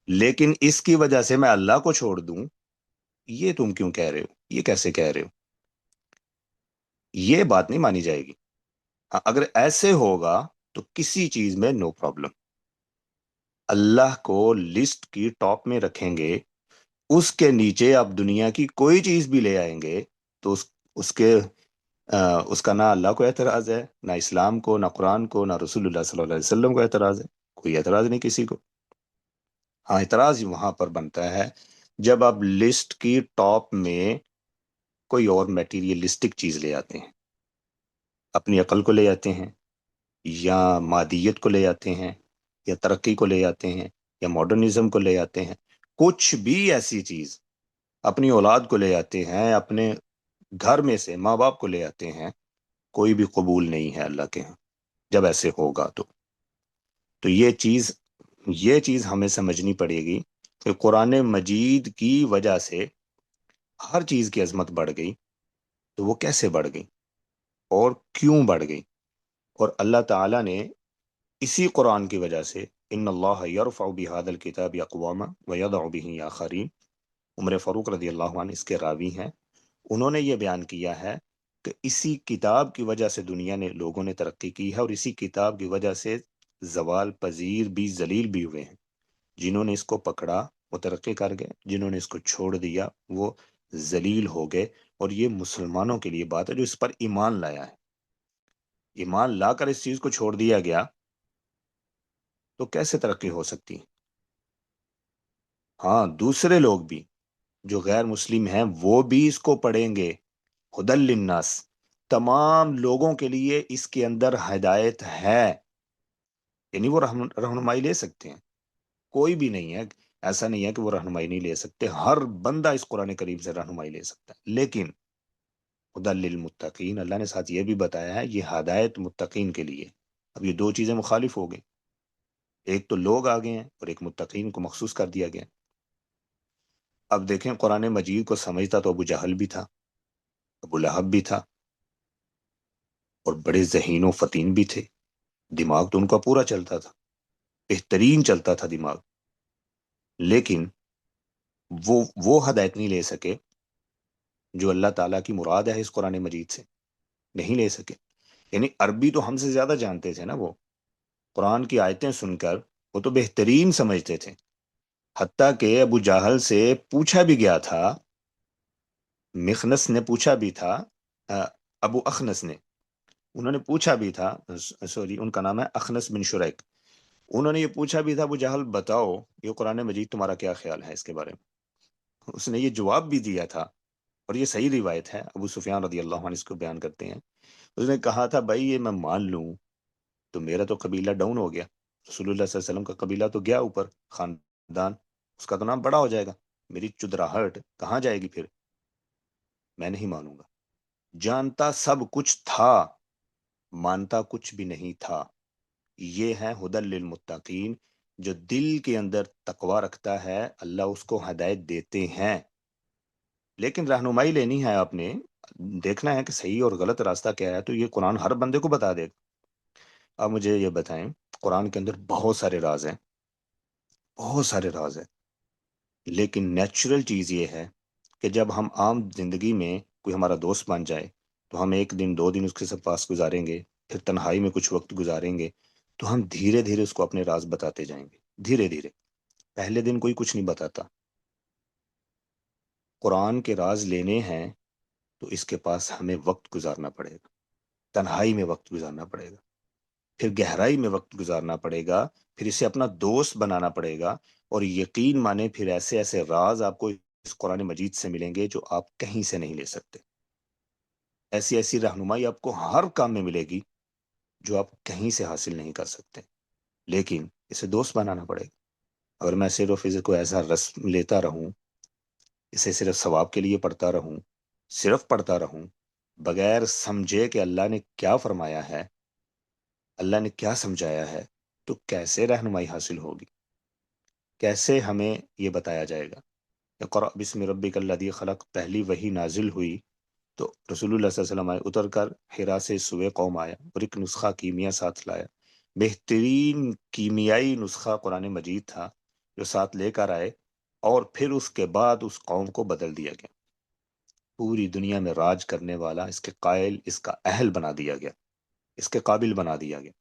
لیکن اس کی وجہ سے میں اللہ کو چھوڑ دوں، یہ تم کیوں کہہ رہے ہو؟ یہ کیسے کہہ رہے ہو؟ یہ بات نہیں مانی جائے گی. ہاں اگر ایسے ہوگا تو کسی چیز میں نو پرابلم. اللہ کو لسٹ کی ٹاپ میں رکھیں گے، اس کے نیچے آپ دنیا کی کوئی چیز بھی لے آئیں گے تو اس کے اس کا نہ اللہ کو اعتراض ہے، نہ اسلام کو، نہ قرآن کو، نہ رسول اللہ صلی اللہ علیہ وسلم کو اعتراض ہے. کوئی اعتراض نہیں کسی کو. ہاں اعتراض وہاں پر بنتا ہے جب آپ لسٹ کی ٹاپ میں کوئی اور میٹیریلسٹک چیز لے آتے ہیں، اپنی عقل کو لے آتے ہیں، یا مادیت کو لے آتے ہیں، یا ترقی کو لے آتے ہیں، یا ماڈرنزم کو لے آتے ہیں. کچھ بھی ایسی چیز اپنی اولاد کو لے آتے ہیں، اپنے گھر میں سے ماں باپ کو لے آتے ہیں، کوئی بھی قبول نہیں ہے اللہ کے ہاں جب ایسے ہوگا. تو یہ چیز ہمیں سمجھنی پڑے گی کہ قرآن مجید کی وجہ سے ہر چیز کی عظمت بڑھ گئی. تو وہ کیسے بڑھ گئی اور کیوں بڑھ گئی؟ اور اللہ تعالیٰ نے اسی قرآن کی وجہ سے ان اللہ یرفع بہذا الکتاب اقواما ویضع به آخرین، عمر فاروق رضی اللہ عنہ اس کے راوی ہیں، انہوں نے یہ بیان کیا ہے کہ اسی کتاب کی وجہ سے دنیا نے، لوگوں نے ترقی کی ہے، اور اسی کتاب کی وجہ سے زوال پذیر بھی ذلیل بھی ہوئے ہیں. جنہوں نے اس کو پکڑا وہ ترقی کر گئے، جنہوں نے اس کو چھوڑ دیا وہ ذلیل ہو گئے. اور یہ مسلمانوں کے لیے بات ہے جو اس پر ایمان لایا ہے. ایمان لا کر اس چیز کو چھوڑ دیا گیا تو کیسے ترقی ہو سکتی؟ ہاں دوسرے لوگ بھی جو غیر مسلم ہیں وہ بھی اس کو پڑھیں گے. ہدی للناس، تمام لوگوں کے لیے اس کے اندر ہدایت ہے، یعنی وہ رہنمائی لے سکتے ہیں. کوئی بھی نہیں ہے، ایسا نہیں ہے کہ وہ رہنمائی نہیں لے سکتے، ہر بندہ اس قرآن کریم سے رہنمائی لے سکتا ہے. لیکن ہدی للمتقین، اللہ نے ساتھ یہ بھی بتایا ہے یہ ہدایت متقین کے لیے. اب یہ دو چیزیں مخالف ہو گئی، ایک تو لوگ آگے ہیں اور ایک متقین کو مخصوص کر دیا گیا. اب دیکھیں قرآن مجید کو سمجھتا تو ابو جہل بھی تھا، ابو لہب بھی تھا، اور بڑے ذہین و فطین بھی تھے، دماغ تو ان کا پورا چلتا تھا، بہترین چلتا تھا دماغ، لیکن وہ ہدایت نہیں لے سکے جو اللہ تعالیٰ کی مراد ہے اس قرآن مجید سے، نہیں لے سکے۔ یعنی عربی تو ہم سے زیادہ جانتے تھے نا، وہ قرآن کی آیتیں سن کر وہ تو بہترین سمجھتے تھے، حتیٰ کہ ابو جاہل سے پوچھا بھی گیا تھا، مخنس نے پوچھا بھی تھا، آ، ابو اخنس نے، انہوں نے پوچھا بھی تھا، سوری ان کا نام ہے اخنس بن شریک، انہوں نے یہ پوچھا بھی تھا ابو جہل بتاؤ یہ قرآن مجید تمہارا کیا خیال ہے اس کے بارے میں، اس نے یہ جواب بھی دیا تھا، اور یہ صحیح روایت ہے، ابو سفیان رضی اللہ عنہ اس کو بیان کرتے ہیں، اس نے کہا تھا بھائی یہ میں مان لوں تو میرا تو قبیلہ ڈاؤن ہو گیا، رسول اللہ صلی اللہ علیہ وسلم کا قبیلہ تو گیا اوپر، خاندان اس کا تو نام بڑا ہو جائے گا، میری چدراہٹ کہاں جائے گی پھر، میں نہیں مانوں گا، جانتا سب کچھ تھا، مانتا کچھ بھی نہیں تھا۔ یہ ہے ہدی للمتقین، جو دل کے اندر تقوی رکھتا ہے اللہ اس کو ہدایت دیتے ہیں، لیکن رہنمائی لینی ہے، آپ نے دیکھنا ہے کہ صحیح اور غلط راستہ کیا ہے، تو یہ قرآن ہر بندے کو بتا دے گا۔ اب مجھے یہ بتائیں، قرآن کے اندر بہت سارے راز ہیں، بہت سارے راز ہیں، لیکن نیچرل چیز یہ ہے کہ جب ہم عام زندگی میں کوئی ہمارا دوست بن جائے تو ہم ایک دن دو دن اس کے ساتھ پاس گزاریں گے، پھر تنہائی میں کچھ وقت گزاریں گے، تو ہم دھیرے دھیرے اس کو اپنے راز بتاتے جائیں گے، دھیرے دھیرے، پہلے دن کوئی کچھ نہیں بتاتا۔ قرآن کے راز لینے ہیں تو اس کے پاس ہمیں وقت گزارنا پڑے گا، تنہائی میں وقت گزارنا پڑے گا، پھر گہرائی میں وقت گزارنا پڑے گا، پھر اسے اپنا دوست بنانا پڑے گا، اور یقین مانے پھر ایسے ایسے راز آپ کو اس قرآن مجید سے ملیں گے جو آپ کہیں سے نہیں لے سکتے، ایسی ایسی رہنمائی آپ کو ہر کام میں ملے گی جو آپ کہیں سے حاصل نہیں کر سکتے، لیکن اسے دوست بنانا پڑے گا۔ اگر میں صرف اسے کو ایسا رسم لیتا رہوں، اسے صرف ثواب کے لیے پڑھتا رہوں، صرف پڑھتا رہوں، بغیر سمجھے کہ اللہ نے کیا فرمایا ہے، اللہ نے کیا سمجھایا ہے، تو کیسے رہنمائی حاصل ہوگی، کیسے ہمیں یہ بتایا جائے گا۔ اقرأ بسم ربک الذی خلق پہلی وحی نازل ہوئی تو رسول اللہ صلی اللہ علیہ وسلم آئے، اتر کر حرا سے سوئے قوم آیا اور ایک نسخہ کیمیا ساتھ لایا، بہترین کیمیائی نسخہ قرآن مجید تھا جو ساتھ لے کر آئے، اور پھر اس کے بعد اس قوم کو بدل دیا گیا، پوری دنیا میں راج کرنے والا، اس کے قائل، اس کا اہل بنا دیا گیا، اس کے قابل بنا دیا گیا۔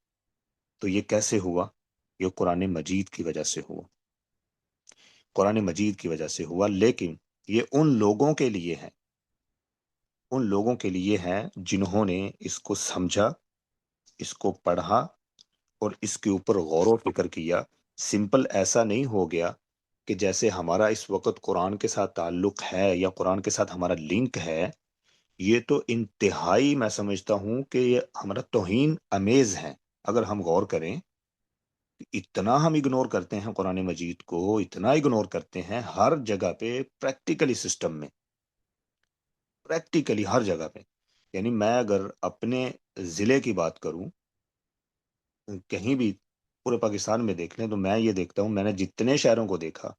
تو یہ کیسے ہوا؟ یہ قرآن مجید کی وجہ سے ہوا، قرآن مجید کی وجہ سے ہوا، لیکن یہ ان لوگوں کے لیے ہے، ان لوگوں کے لیے ہے جنہوں نے اس کو سمجھا، اس کو پڑھا، اور اس کے اوپر غور و فکر کیا۔ سمپل ایسا نہیں ہو گیا کہ جیسے ہمارا اس وقت قرآن کے ساتھ تعلق ہے یا قرآن کے ساتھ ہمارا لنک ہے، یہ تو انتہائی میں سمجھتا ہوں کہ یہ ہمارا توہین امیز ہے۔ اگر ہم غور کریں، اتنا ہم اگنور کرتے ہیں قرآن مجید کو، اتنا اگنور کرتے ہیں ہر جگہ پہ، پریکٹیکلی سسٹم میں، پریکٹیکلی ہر جگہ پہ۔ یعنی میں اگر اپنے ضلع کی بات کروں، کہیں بھی پورے پاکستان میں دیکھ لیں، تو میں یہ دیکھتا ہوں، میں نے جتنے شہروں کو دیکھا،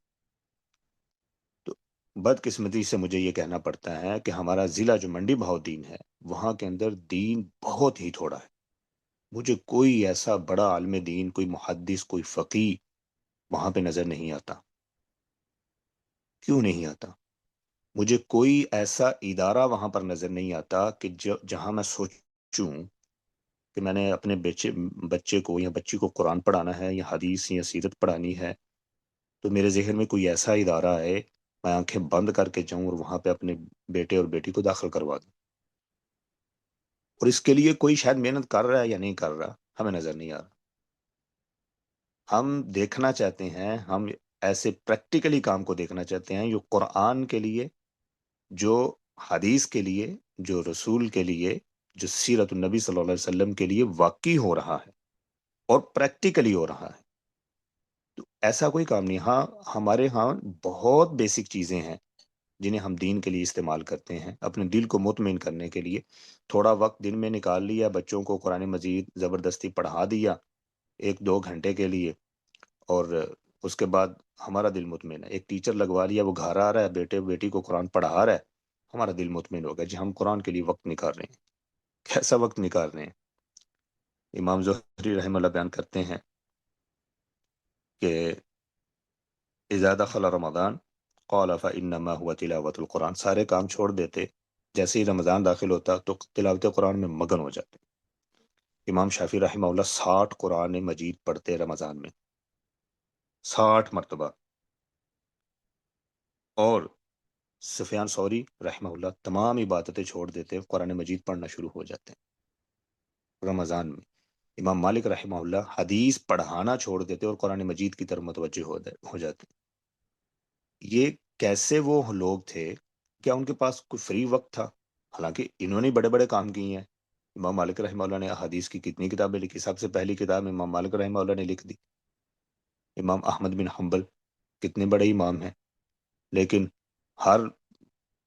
تو بدقسمتی سے مجھے یہ کہنا پڑتا ہے کہ ہمارا ضلع جو منڈی بہاؤدین ہے، وہاں کے اندر دین بہت ہی تھوڑا ہے۔ مجھے کوئی ایسا بڑا عالم دین، کوئی محدث، کوئی فقی وہاں پہ نظر نہیں آتا۔ کیوں نہیں آتا؟ مجھے کوئی ایسا ادارہ وہاں پر نظر نہیں آتا کہ جہاں میں سوچوں کہ میں نے اپنے بچے کو یا بچی کو قرآن پڑھانا ہے یا حدیث یا سیرت پڑھانی ہے، تو میرے ذہن میں کوئی ایسا ادارہ ہے، میں آنکھیں بند کر کے جاؤں اور وہاں پہ اپنے بیٹے اور بیٹی کو داخل کروا دوں، اور اس کے لیے کوئی شاید محنت کر رہا ہے یا نہیں کر رہا، ہمیں نظر نہیں آ رہا۔ ہم دیکھنا چاہتے ہیں، ہم ایسے پریکٹیکلی کام کو دیکھنا چاہتے ہیں جو قرآن کے لیے، جو حدیث کے لیے، جو رسول کے لیے، جو سیرت النبی صلی اللہ علیہ وسلم کے لیے واقعی ہو رہا ہے اور پریکٹیکلی ہو رہا ہے۔ تو ایسا کوئی کام نہیں۔ ہاں، ہمارے ہاں بہت بیسک چیزیں ہیں جنہیں ہم دین کے لیے استعمال کرتے ہیں، اپنے دل کو مطمئن کرنے کے لیے، تھوڑا وقت دن میں نکال لیا، بچوں کو قرآن مجید زبردستی پڑھا دیا 1-2 گھنٹے کے لیے، اور اس کے بعد ہمارا دل مطمئن ہے. ایک ٹیچر لگوا لیا، وہ گھر آ رہا ہے، بیٹے بیٹی کو قرآن پڑھا رہا ہے، ہمارا دل مطمئن ہوگا جی ہم قرآن کے لیے وقت نکال رہے ہیں. کیسا وقت نکال رہے ہیں؟ امام زہری رحمہ اللہ بیان کرتے ہیں کہ اذا دخل رمضان قال فانما هو تلاوت القرآن. سارے کام چھوڑ دیتے، جیسے ہی رمضان داخل ہوتا تو تلاوت قرآن میں مگن ہو جاتے. امام شافعی رحمہ اللہ 60 قرآن مجید پڑھتے رمضان میں، 60 مرتبہ. اور سفیان ثوری رحمہ اللہ تمام عبادتیں چھوڑ دیتے، قرآن مجید پڑھنا شروع ہو جاتے ہیں رمضان میں. امام مالک رحمہ اللہ حدیث پڑھانا چھوڑ دیتے اور قرآن مجید کی طرف متوجہ ہو جاتے. یہ کیسے وہ لوگ تھے؟ کیا ان کے پاس کوئی فری وقت تھا؟ حالانکہ انہوں نے بڑے بڑے کام کیے ہیں. امام مالک رحمہ اللہ نے حدیث کی کتنی کتابیں لکھی؟ سب سے پہلی کتاب امام مالک رحمہ اللہ نے لکھ دی. امام احمد بن حنبل کتنے بڑے امام ہیں، لیکن ہر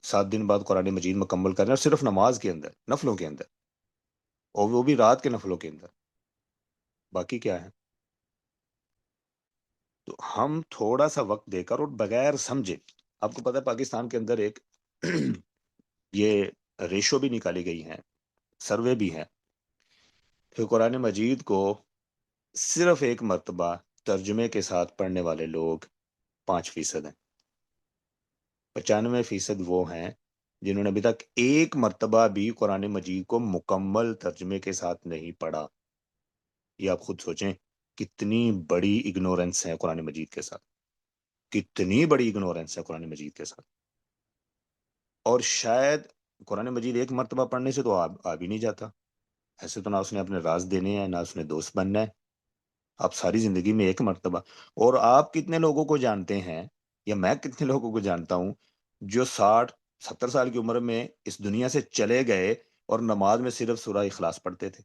7 دن بعد قرآن مجید مکمل کرنا، اور صرف نماز کے اندر، نفلوں کے اندر، اور وہ بھی رات کے نفلوں کے اندر. باقی کیا ہے؟ تو ہم تھوڑا سا وقت دے کر اور بغیر سمجھے، آپ کو پتا ہے پاکستان کے اندر ایک یہ ریشو بھی نکالی گئی ہے، سروے بھی ہے، کہ قرآن مجید کو صرف ایک مرتبہ ترجمے کے ساتھ پڑھنے والے لوگ 5% ہیں. 95% وہ ہیں جنہوں نے ابھی تک ایک مرتبہ بھی قرآن مجید کو مکمل ترجمے کے ساتھ نہیں پڑھا. یہ آپ خود سوچیں کتنی بڑی اگنورنس ہے قرآن مجید کے ساتھ، کتنی بڑی اگنورنس ہے قرآن مجید کے ساتھ. اور شاید قرآن مجید ایک مرتبہ پڑھنے سے تو آ بھی نہیں جاتا. ایسے تو نہ اس نے اپنے راز دینے ہیں، نہ اس نے دوست بننا ہے. آپ ساری زندگی میں ایک مرتبہ. اور آپ کتنے لوگوں کو جانتے ہیں، یا میں کتنے لوگوں کو جانتا ہوں جو 60-70 سال کی عمر میں اس دنیا سے چلے گئے اور نماز میں صرف سورہ اخلاص پڑھتے تھے،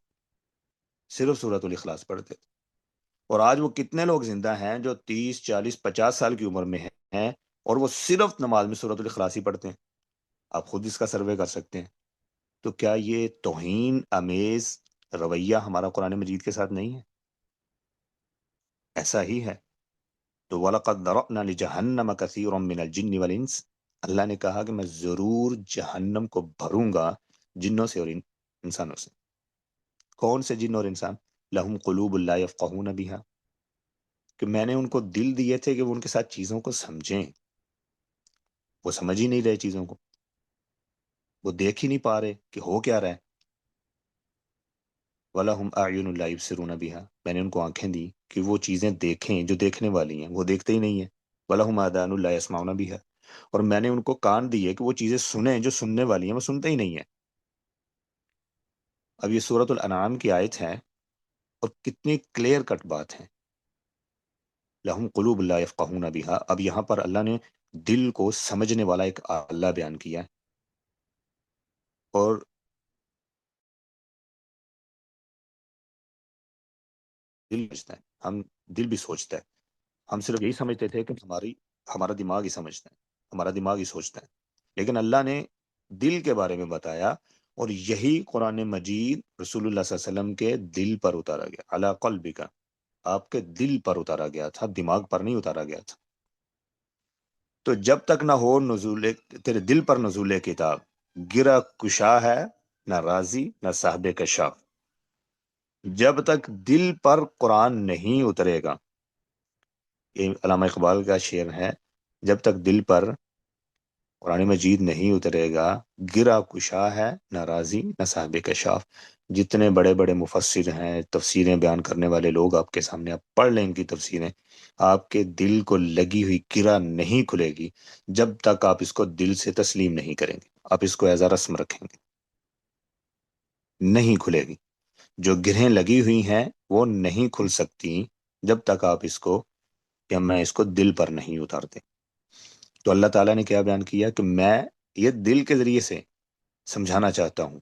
صرف سورۃ الاخلاص پڑھتے تھے. اور آج وہ کتنے لوگ زندہ ہیں جو 30-40-50 سال کی عمر میں ہیں اور وہ صرف نماز میں سورۃ الاخلاص ہی پڑھتے ہیں. آپ خود اس کا سروے کر سکتے ہیں. تو کیا یہ توہین امیز رویہ ہمارا قرآن مجید کے ساتھ نہیں ہے؟ ایسا ہی ہے. تو وَلَقَدْ ذَرَأْنَا لِجَهَنَّمَ كَثِيرًا مِنَ الْجِنِّ وَالْإِنسِ. اللہ نے کہا کہ میں ضرور جہنم کو بھروں گا جنوں سے اور انسانوں سے. کون سے جن اور انسان؟ لَهُمْ قُلُوبٌ لَا يَفْقَهُونَ بِهَا، کہ میں نے ان کو دل دیے تھے کہ وہ ان کے ساتھ چیزوں کو سمجھیں. وہ سمجھ ہی نہیں رہے چیزوں کو، وہ دیکھ ہی نہیں پا رہے کہ ہو کیا رہا ہے. وَلَهُمْ أَعْيُنٌ لَا يُبْصِرُونَ بِهَا، میں نے ان کو آنکھیں دی کہ وہ چیزیں دیکھیں جو دیکھنے والی ہیں، وہ دیکھتے ہی نہیں ہیں. وَلَهُمْ آذَانٌ لَا يَسْمَعُونَ بِهَا، اور میں نے ان کو کان دیے کہ وہ چیزیں سنیں جو سننے والی ہیں، وہ سنتے ہی نہیں ہیں. اب یہ سورۃ الانعام کی آیت ہے اور کتنی کلیئر کٹ بات ہے. لَهُمْ قُلُوبٌ لَا يَفْقَهُونَ بِهَا. اب یہاں پر اللہ نے دل کو سمجھنے والا ایک اللہ بیان کیا ہے. اور دل سوچتا ہے، ہم دل بھی سوچتا ہے. ہم صرف یہی سمجھتے تھے کہ ہمارا دماغ ہی سمجھتا ہے، ہمارا دماغ ہی سوچتا ہے. لیکن اللہ نے دل کے بارے میں بتایا، اور یہی قرآن مجید رسول اللہ صلی اللہ علیہ وسلم کے دل پر اتارا گیا. علی قلبک، آپ کے دل پر اتارا گیا تھا، دماغ پر نہیں اتارا گیا تھا. تو جب تک نہ ہو نزول تیرے دل پر نزول کتاب، گرا کشا ہے نہ راضی نہ صاحب کشاف. جب تک دل پر قرآن نہیں اترے گا، یہ علامہ اقبال کا شعر ہے، جب تک دل پر قرآن مجید نہیں اترے گا، گرا کشا ہے نہ راضی نہ صاحب کشاف. جتنے بڑے بڑے مفسر ہیں، تفسیریں بیان کرنے والے لوگ آپ کے سامنے، آپ پڑھ لیں ان کی تفسیریں، آپ کے دل کو لگی ہوئی گرا نہیں کھلے گی جب تک آپ اس کو دل سے تسلیم نہیں کریں گے. آپ اس کو ایز اے رسم رکھیں گے، نہیں کھلے گی. جو گرہیں لگی ہوئی ہیں وہ نہیں کھل سکتی جب تک آپ اس کو، یا میں اس کو دل پر نہیں اتارتے. تو اللہ تعالیٰ نے کیا بیان کیا کہ میں یہ دل کے ذریعے سے سمجھانا چاہتا ہوں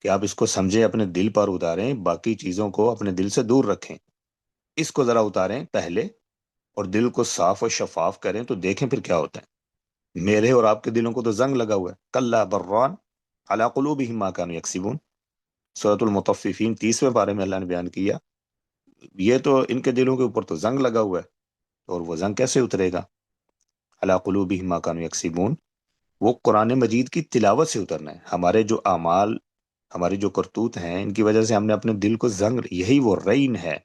کہ آپ اس کو سمجھیں، اپنے دل پر اتاریں، باقی چیزوں کو اپنے دل سے دور رکھیں. اس کو ذرا اتاریں پہلے اور دل کو صاف و شفاف کریں تو دیکھیں پھر کیا ہوتا ہے. میرے اور آپ کے دلوں کو تو زنگ لگا ہوا ہے. کلا بران علی قلوبہم ما کانوا یکسبون. سورۃ المطففین 30ویں پارے میں اللہ نے بیان کیا، یہ تو ان کے دلوں کے اوپر تو زنگ لگا ہوا ہے. اور وہ زنگ کیسے اترے گا؟ علی قلوبہم ما کانوا یکسبون، وہ قرآن مجید کی تلاوت سے اترنا ہے. ہمارے جو اعمال، ہماری جو کرتوت ہیں، ان کی وجہ سے ہم نے اپنے دل کو زنگ، یہی وہ رین ہے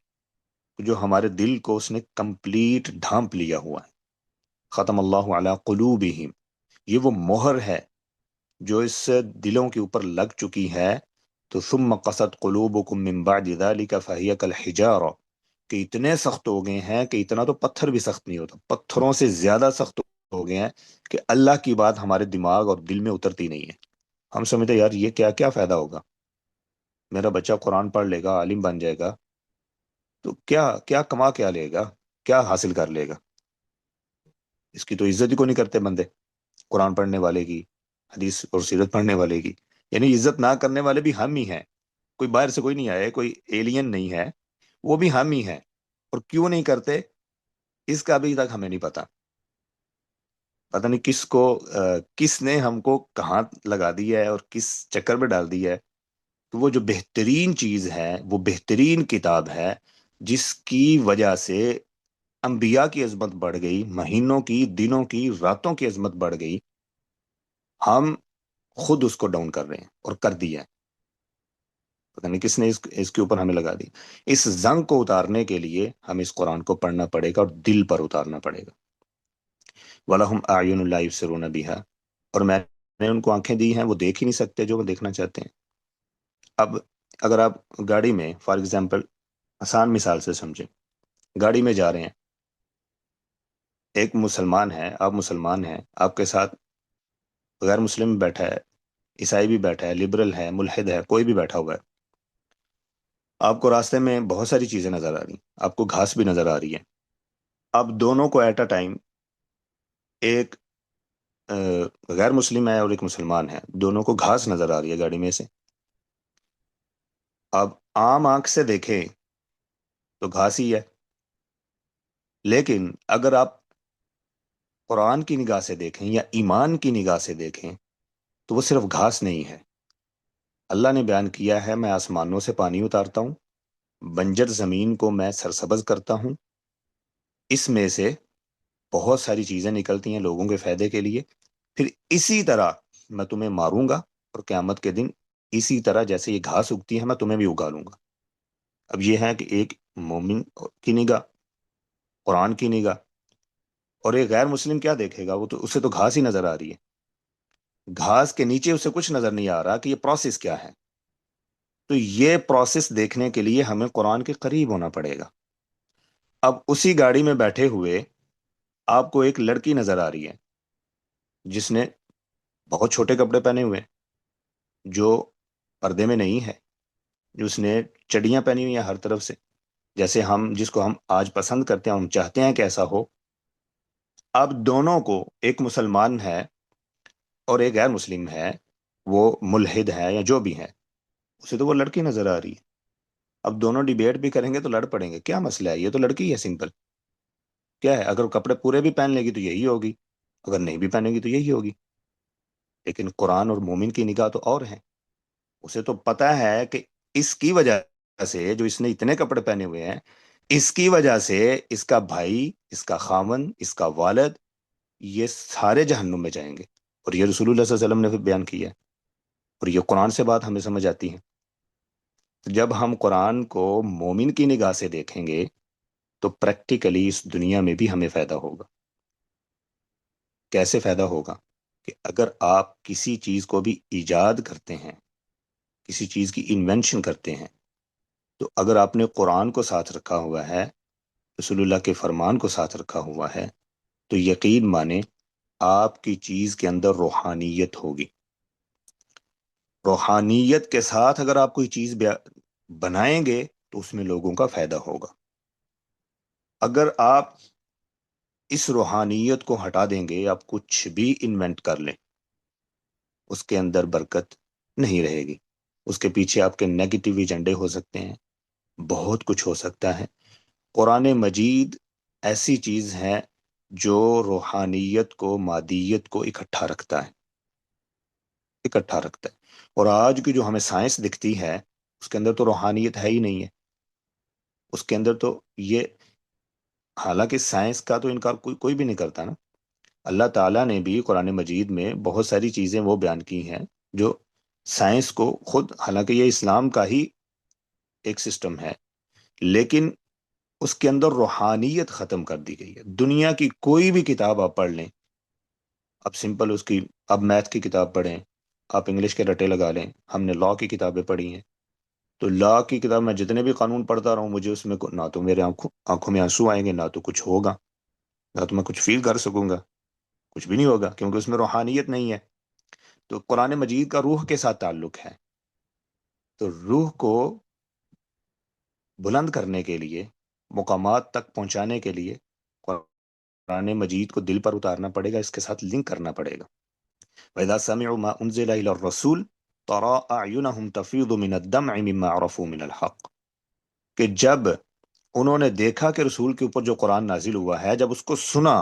جو ہمارے دل کو اس نے کمپلیٹ ڈھانپ لیا ہوا ہے. ختم اللہ علی قلوبہم، یہ وہ مہر ہے جو اس دلوں کے اوپر لگ چکی ہے. تو ثم قست قلوبکم من بعد ذلك فهي كالحجارہ، کہ اتنے سخت ہو گئے ہیں کہ اتنا تو پتھر بھی سخت نہیں ہوتا، پتھروں سے زیادہ سخت ہو گئے ہیں کہ اللہ کی بات ہمارے دماغ اور دل میں اترتی نہیں ہے. ہم سمجھتے یار یہ کیا کیا فائدہ ہوگا، میرا بچہ قرآن پڑھ لے گا، عالم بن جائے گا، تو کیا کیا کما کیا لے گا، کیا حاصل کر لے گا؟ اس کی تو عزت ہی کو نہیں کرتے بندے، قرآن پڑھنے والے کی، حدیث اور سیرت پڑھنے والے کی. یعنی عزت نہ کرنے والے بھی ہم ہی ہیں، کوئی باہر سے کوئی نہیں آیا ہے، کوئی ایلین نہیں ہے، وہ بھی ہم ہی ہیں. اور کیوں نہیں کرتے اس کا ابھی تک ہمیں نہیں پتا. پتہ نہیں کس کو کس نے ہم کو کہاں لگا دیا ہے اور کس چکر میں ڈال دیا ہے. تو وہ جو بہترین چیز ہے، وہ بہترین کتاب ہے جس کی وجہ سے انبیاء کی عظمت بڑھ گئی، مہینوں کی، دنوں کی، راتوں کی عظمت بڑھ گئی، ہم خود اس کو ڈاؤن کر رہے ہیں اور کر دیا ہے. پتہ نہیں کس نے اس کے اوپر ہمیں لگا دی. اس زنگ کو اتارنے کے لیے ہمیں اس قرآن کو پڑھنا پڑے گا اور دل پر اتارنا پڑے گا. وَلَهُمْ أَعْيُنٌ لَا يُبْصِرُونَ بِهَا، اور میں نے ان کو آنکھیں دی ہیں، وہ دیکھ ہی نہیں سکتے جو وہ دیکھنا چاہتے ہیں. اب اگر آپ گاڑی میں فار ایگزامپل، آسان مثال سے سمجھیں، گاڑی میں جا رہے ہیں، ایک مسلمان ہے، آپ مسلمان ہیں، آپ کے ساتھ غیر مسلم بیٹھا ہے، عیسائی بھی بیٹھا ہے، لبرل ہے، ملحد ہے، کوئی بھی بیٹھا ہوا ہے. آپ کو راستے میں بہت ساری چیزیں نظر آ رہی ہیں، آپ کو گھاس بھی نظر آ رہی ہے. اب دونوں کو ایٹ اے ٹائم، ایک غیر مسلم ہے اور ایک مسلمان ہے، دونوں کو گھاس نظر آ رہی ہے گاڑی میں سے. اب عام آنکھ سے دیکھیں تو گھاس ہی ہے، لیکن اگر آپ قرآن کی نگاہ سے دیکھیں یا ایمان کی نگاہ سے دیکھیں تو وہ صرف گھاس نہیں ہے. اللہ نے بیان کیا ہے، میں آسمانوں سے پانی اتارتا ہوں، بنجر زمین کو میں سرسبز کرتا ہوں، اس میں سے بہت ساری چیزیں نکلتی ہیں لوگوں کے فائدے کے لیے، پھر اسی طرح میں تمہیں ماروں گا اور قیامت کے دن اسی طرح جیسے یہ گھاس اگتی ہے میں تمہیں بھی اگا لوں گا. اب یہ ہے کہ ایک مومن کی نگاہ، قرآن کی نگاہ، اور ایک غیر مسلم کیا دیکھے گا؟ وہ تو اسے تو گھاس ہی نظر آ رہی ہے، گھاس کے نیچے اسے کچھ نظر نہیں آ رہا کہ یہ پروسیس کیا ہے. تو یہ پروسیس دیکھنے کے لیے ہمیں قرآن کے قریب ہونا پڑے گا. اب اسی گاڑی میں بیٹھے ہوئے آپ کو ایک لڑکی نظر آ رہی ہے جس نے بہت چھوٹے کپڑے پہنے ہوئے ہیں، جو پردے میں نہیں ہے، جو اس نے چڑیاں پہنی ہوئی ہیں ہر طرف سے، جیسے ہم جس کو ہم آج پسند کرتے ہیں، ہم چاہتے ہیں کہ ایسا ہو. اب دونوں کو، ایک مسلمان ہے اور ایک غیر مسلم ہے، وہ ملحد ہے یا جو بھی ہے، اسے تو وہ لڑکی نظر آ رہی ہے. اب دونوں ڈیبیٹ بھی کریں گے تو لڑ پڑیں گے، کیا مسئلہ ہے؟ یہ تو لڑکی ہے، سمپل. کیا ہے؟ اگر کپڑے پورے بھی پہن لے گی تو یہی ہوگی، اگر نہیں بھی پہنے گی تو یہی ہوگی. لیکن قرآن اور مومن کی نگاہ تو اور ہے، اسے تو پتا ہے کہ اس کی وجہ سے، جو اس نے اتنے کپڑے پہنے ہوئے ہیں، اس کی وجہ سے اس کا بھائی، اس کا خاوند، اس کا والد، یہ سارے جہنم میں جائیں گے. اور یہ رسول اللہ صلی اللہ علیہ وسلم نے پھر بیان کیا ہے، اور یہ قرآن سے بات ہمیں سمجھ آتی ہے. تو جب ہم قرآن کو مومن کی نگاہ سے دیکھیں گے تو پریکٹیکلی اس دنیا میں بھی ہمیں فائدہ ہوگا. کیسے فائدہ ہوگا؟ کہ اگر آپ کسی چیز کو بھی ایجاد کرتے ہیں، کسی چیز کی انوینشن کرتے ہیں، تو اگر آپ نے قرآن کو ساتھ رکھا ہوا ہے، رسول اللہ کے فرمان کو ساتھ رکھا ہوا ہے، تو یقین مانے آپ کی چیز کے اندر روحانیت ہوگی. روحانیت کے ساتھ اگر آپ کوئی چیز بنائیں گے تو اس میں لوگوں کا فائدہ ہوگا. اگر آپ اس روحانیت کو ہٹا دیں گے، آپ کچھ بھی انوینٹ کر لیں، اس کے اندر برکت نہیں رہے گی. اس کے پیچھے آپ کے نیگیٹو ایجنڈے ہو سکتے ہیں، بہت کچھ ہو سکتا ہے. قرآن مجید ایسی چیز ہے جو روحانیت کو، مادیت کو اکٹھا رکھتا ہے، اکٹھا رکھتا ہے. اور آج کی جو ہمیں سائنس دکھتی ہے، اس کے اندر تو روحانیت ہے ہی نہیں ہے. اس کے اندر تو یہ حالانکہ سائنس کا تو انکار کوئی بھی نہیں کرتا نا. اللہ تعالیٰ نے بھی قرآن مجید میں بہت ساری چیزیں وہ بیان کی ہیں جو سائنس کو خود، حالانکہ یہ اسلام کا ہی ایک سسٹم ہے، لیکن اس کے اندر روحانیت ختم کر دی گئی ہے. دنیا کی کوئی بھی کتاب آپ پڑھ لیں، اب سمپل اس کی، اب میتھ کی کتاب پڑھیں، آپ انگلش کے رٹے لگا لیں. ہم نے لا کی کتابیں پڑھی ہیں، تو لا کی کتاب میں جتنے بھی قانون پڑھتا رہوں، مجھے اس میں نہ تو میرے آنکھوں میں آنسو آئیں گے، نہ تو کچھ ہوگا، نہ تو میں کچھ فیل کر سکوں گا. کچھ بھی نہیں ہوگا کیونکہ اس میں روحانیت نہیں ہے. تو قرآن مجید کا روح کے ساتھ تعلق ہے. تو روح کو بلند کرنے کے لیے، مقامات تک پہنچانے کے لیے قرآن مجید کو دل پر اتارنا پڑے گا، اس کے ساتھ لنک کرنا پڑے گا. وَإِذَا سَمِعُوا مَا أُنزِلَ إِلَى الرَّسُولِ تَرَىٰ أَعْيُنَهُمْ تَفِيضُ مِنَ الدَّمْعِ مِمَّا عَرَفُوا مِنَ الْحَقِّ، کہ جب انہوں نے دیکھا کہ رسول کے اوپر جو قرآن نازل ہوا ہے، جب اس کو سنا،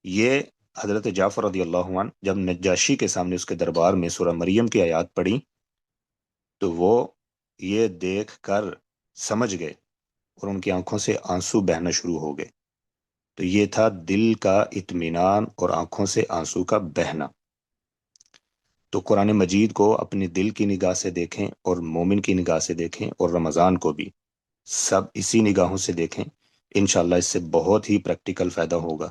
یہ حضرت جعفر رضی اللہ عنہ جب نجاشی کے سامنے اس کے دربار میں سورہ مریم کی آیات پڑھی، تو وہ یہ دیکھ کر سمجھ گئے اور ان کی آنکھوں سے آنسو بہنا شروع ہو گئے. تو یہ تھا دل کا اطمینان اور آنکھوں سے آنسو کا بہنا. تو قرآن مجید کو اپنے دل کی نگاہ سے دیکھیں اور مومن کی نگاہ سے دیکھیں، اور رمضان کو بھی سب اسی نگاہوں سے دیکھیں. انشاءاللہ اس سے بہت ہی پریکٹیکل فائدہ ہوگا.